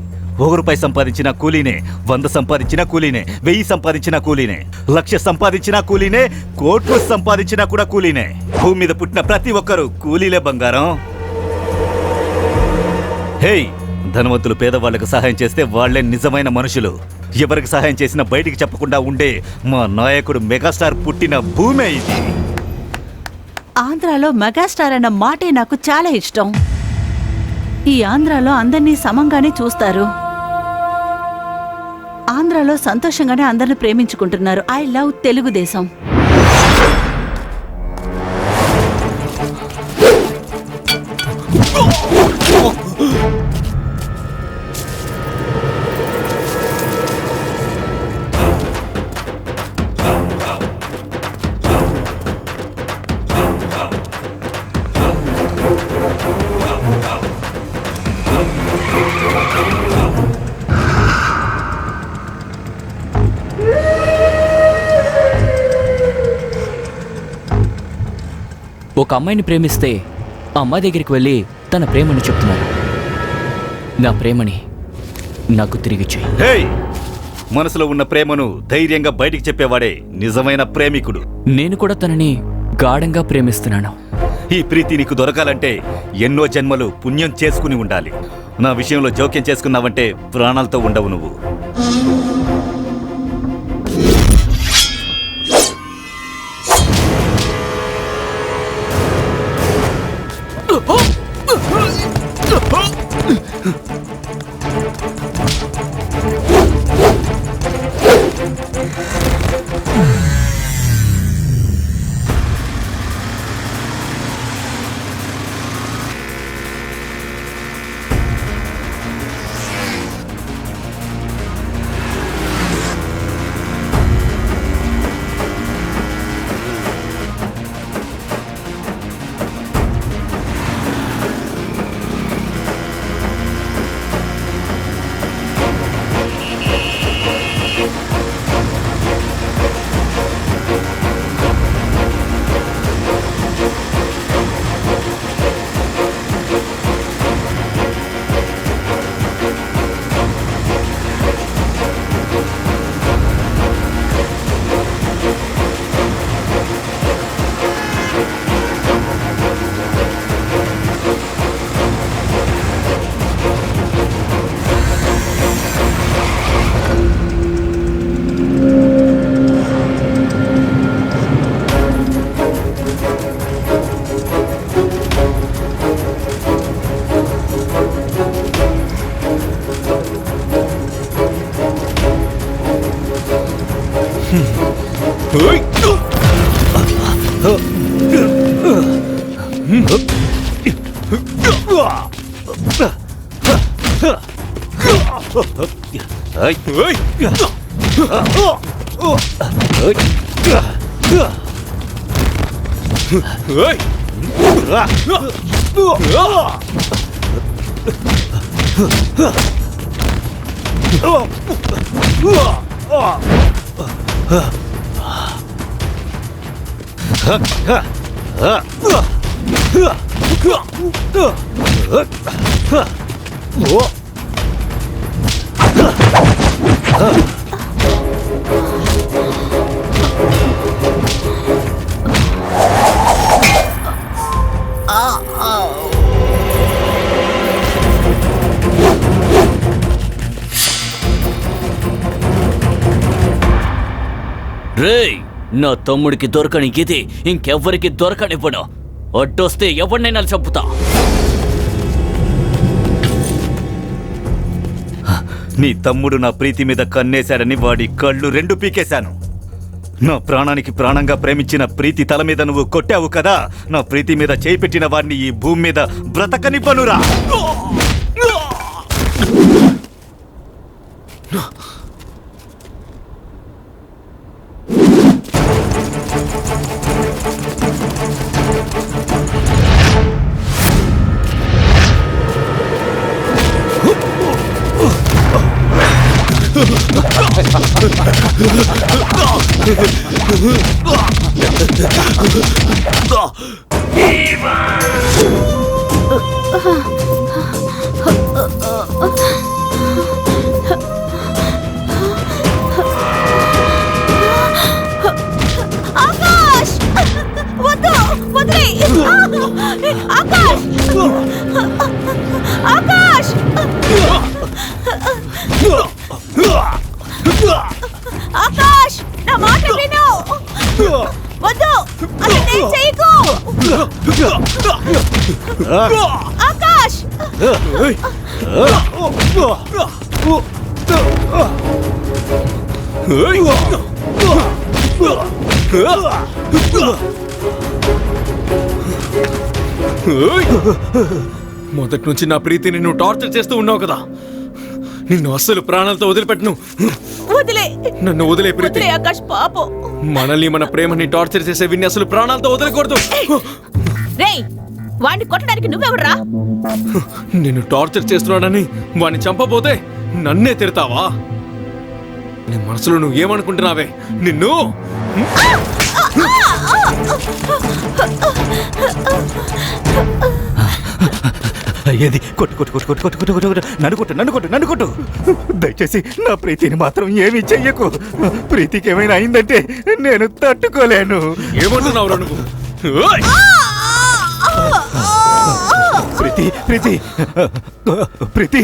1 రూపాయి సంపాదించిన కూలీనే, 100 సంపాదించిన కూలీనే, 1000 సంపాదించిన కూలీనే, 1,00,000 సంపాదించిన కూలీనే, కోట్లు సంపాదించినా కూడా కూలీనే. భూమి మీద పుట్టిన ప్రతి ఒక్కరూ కూలీలే బంగారం. హేయ్, ధనవంతులు పేదవాళ్లకు సహాయం చేస్తే వాళ్లే నిజమైన మనుషులు. ఎవరికి సహాయం చేసినా బయటికి చెప్పకుండా ఉండే మా నాయకుడు మెగాస్టార్ పుట్టిన భూమే ఇది. ఆంధ్రాలో మెగాస్టార్ అన్న మాటే నాకు చాలా ఇష్టం. ఈ ఆంధ్రాలో అందరినీ సమంగానే చూస్తారు. ఆంధ్రాలో సంతోషంగానే అందరిని ప్రేమించుకుంటున్నారు. I love Telugu Desam. ఒక అమ్మాయిని ప్రేమిస్తే ఆ అమ్మాయి దగ్గరికి వెళ్ళి తన ప్రేమని చెప్తున్నాడు. నా ప్రేమని నాకు తిరిగిచ్చేయి. హేయ్, మనసులో ఉన్న ప్రేమను ధైర్యంగా బయటికి చెప్పేవాడే నిజమైన ప్రేమికుడు. నేను కూడా తనని గాఢంగా ప్రేమిస్తున్నాను. ఈ ప్రీతి నీకు దొరకాలంటే ఎన్నో జన్మలు పుణ్యం చేసుకుని ఉండాలి. నా విషయంలో జోక్యం చేసుకున్నావంటే ప్రాణాలతో ఉండవు నువ్వు. రేయ్, నా తమ్ముడికి దొరకని ఇది ఇంకెవ్వరికి దొరకనివ్వను. అడ్డొస్తే ఎవరినైనా చంపుతా. నీ తమ్ముడు నా ప్రీతి మీద కన్నేశాడని వాడి కళ్ళు రెండు పీకేశాను. నా ప్రాణానికి ప్రాణంగా ప్రేమించిన ప్రీతి తల మీద నువ్వు కొట్టావు కదా, నా ప్రీతి మీద చేయి పెట్టిన వాడిని ఈ భూమి మీద బ్రతకనివ్వనురా. ఆకాష్ వద్దు, వదిలేయ్. ఆకాష్, ఆకాష్, ఆకాష్, నా మాట విను. వద్దు, అలా చేయకు. ఆకాష్, మొదటి నుంచి నా ప్రీతిని నువ్వు టార్చర్ చేస్తూ ఉన్నావు కదా, నిన్ను అస్సలు ప్రాణాలతో వదిలిపెట్టను. వదిలే, నన్ను వదిలే ప్రీతి. వదిలే ఆకాష్, పాపం. మనల్ని మన ప్రేమని టార్చర్ చేసే విన్ని అసలు ప్రాణాలతో వదలకూడదు. రేయ్, వాడిని కొట్టడానికి నువ్వెవడరా? నిన్ను టార్చర్ చేస్తున్నాడని వాడిని చంపబోతే నన్నే తిడతావా? నీ మనసులో నువ్వు ఏమనుకుంటున్నావే? నిన్ను ఏది కొట్టు కొట్టు కొట్టు కొట్టు కొట్టు కొట్టు కొట్టు నన్ను కొట్టు నన్ను కొట్టు నన్ను కొట్టు. దయచేసి నా ప్రీతిని మాత్రం ఏమీ చెయ్యకు. ప్రీతికి ఏమైనా అయిందంటే నేను తట్టుకోలేను. ఏమంటున్నావు నువ్వు? ఓయ్! ప్రీతి ప్రీతి ప్రీతి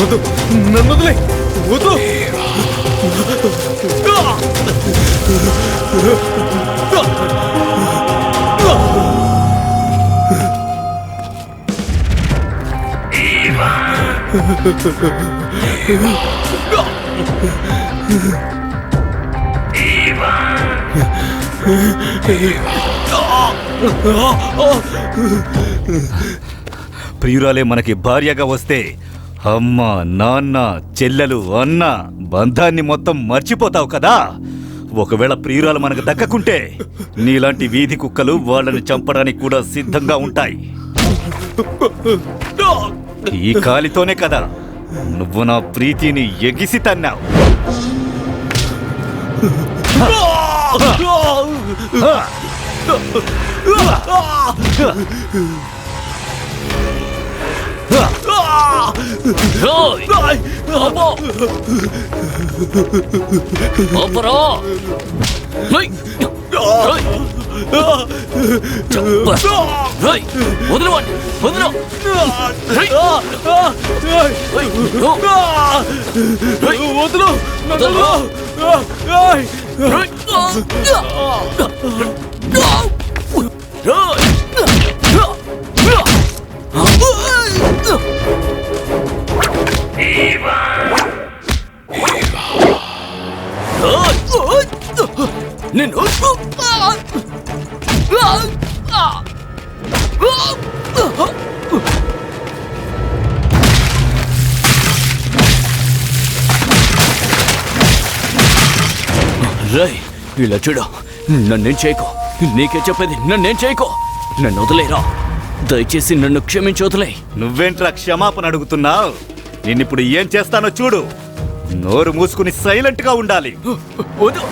వద్దు, నన్ను వదిలే. వద్దు. ప్రియురాలే మనకి భార్యగా వస్తే అమ్మ, నాన్న, చెల్లెలు, అన్న బంధాన్ని మొత్తం మర్చిపోతావు కదా. ఒకవేళ ప్రియురాలు మనకు దక్కకుంటే నీలాంటి వీధి కుక్కలు వాళ్ళని చంపడానికి కూడా సిద్ధంగా ఉంటాయి. ఈ కాలితోనే కదా నువ్వు నా ప్రీతిని ఎగిసి తన్నావు. రేయ్! అబ్బో! అబ్బరా! రేయ్! రేయ్! చెప్ప! రేయ్! వదలవండి! వదలు! రేయ్! రేయ్! రేయ్! వదులు వదలు! ఏయ్! రేయ్! నిన్ను రేయ్, ఇలా చూడు, నన్నేం చేయకో. నీకే చెప్పేది, నన్నేం చేయకో. నన్ను వదిలేరా, దయచేసి నన్ను క్షమించి వదిలే. నువ్వేంట్రా క్షమాపణ అడుగుతున్నావు? నిన్నిప్పుడు ఏం చేస్తానో చూడు. నోరు మూసుకుని సైలెంట్ గా ఉండాలి. వద్దు.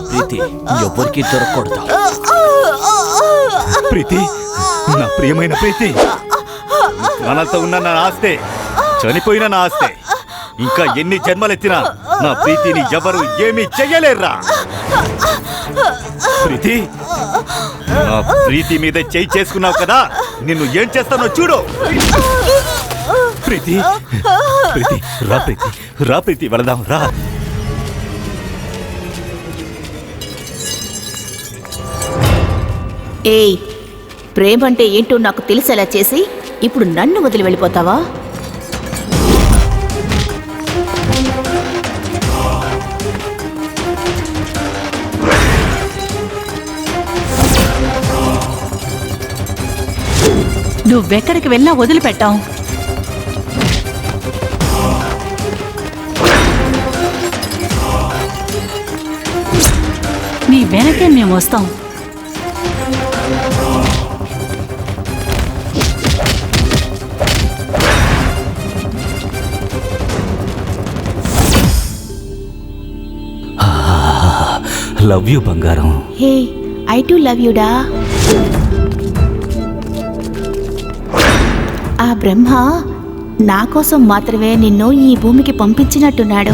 ప్రీతి ఎవరికి దొరకకూడదు. ప్రీతి, నా ప్రియమైన ప్రీతి, ప్రాణాలతో ఉన్న నా ఆస్తే, చనిపోయిన నా ఆస్తే, ఇంకా ఎన్ని జన్మలెత్తినా నా ప్రీతిని ఎవరు ఏమీ చెయ్యలేర్రా. ప్రీతి, నా ప్రీతి మీద చేయి చేసుకున్నావు కదా, నిన్ను ఏం చేస్తానో చూడు. ప్రీతి, ప్రీతి, రా ప్రీతి, రా ప్రీతి, వెళదాం రా. ఏయ్, ప్రేమంటే ఏంటో నాకు తెలిసేలా చేసి ఇప్పుడు నన్ను వదిలి వెళ్ళిపోతావా? నువ్వెక్కడికి వెళ్ళా వదిలిపెట్టాం. నీ వెనకే మేము వస్తాం. లవ్ యూ బంగారం. హే, ఐ టు లవ్ యూ డా. ఆ బ్రహ్మ నా కోసం మాత్రమే నిన్ను ఈ భూమికి పంపించినట్టున్నాడు.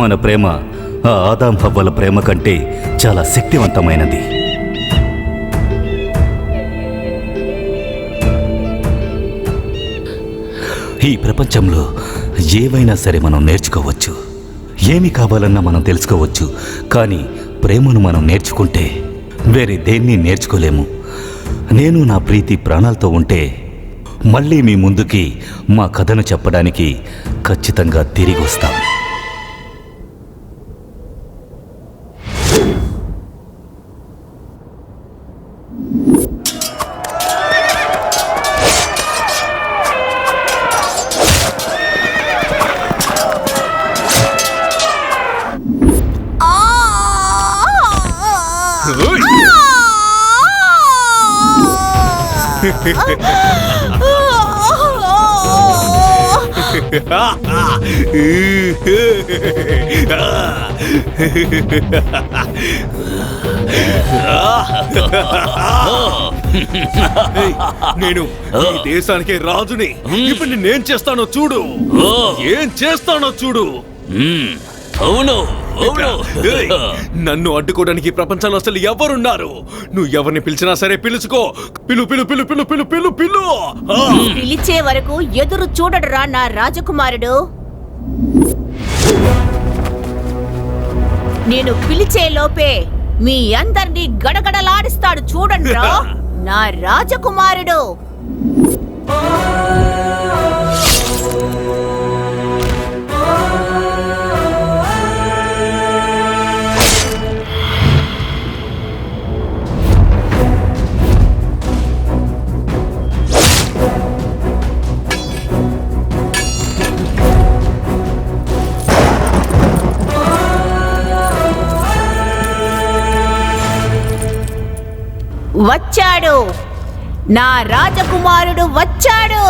మన ప్రేమ ఆ ఆదాం హవ్వల ప్రేమ కంటే చాలా శక్తివంతమైనది. ఈ ప్రపంచంలో ఏవైనా సరే మనం నేర్చుకోవచ్చు, ఏమి కావాలన్నా మనం తెలుసుకోవచ్చు. కానీ ప్రేమను మనం నేర్చుకుంటే వేరే దేన్ని నేర్చుకోలేము. నేను నా ప్రీతి ప్రాణాలతో ఉంటే మళ్ళీ మీ ముందుకి మా కథను చెప్పడానికి ఖచ్చితంగా తిరిగి వస్తాం. నేను ఈ దేశానికి రాజుని. ఇప్పుడు నేనేం చేస్తానో చూడు. ఏం చేస్తానో చూడు. అవును, అవును. ఏయ్, నన్ను అడ్డుకోవడానికి ప్రపంచంలో అసలు ఎవరున్నారు? నువ్వు ఎవరిని పిలిచినా సరే పిలుచుకో. పిలు పిలు పిలు పిలు పిలు పిలు పిలు. పిలిచే వరకు ఎదురు చూడడురా నా రాజకుమారుడు. నేను పిలిచే లోపే మీ అందరినీ గడగడలాడిస్తాడు చూడండిరా నా రాజకుమారుడు. వచ్చాడు, నా రాజకుమారుడు వచ్చాడు.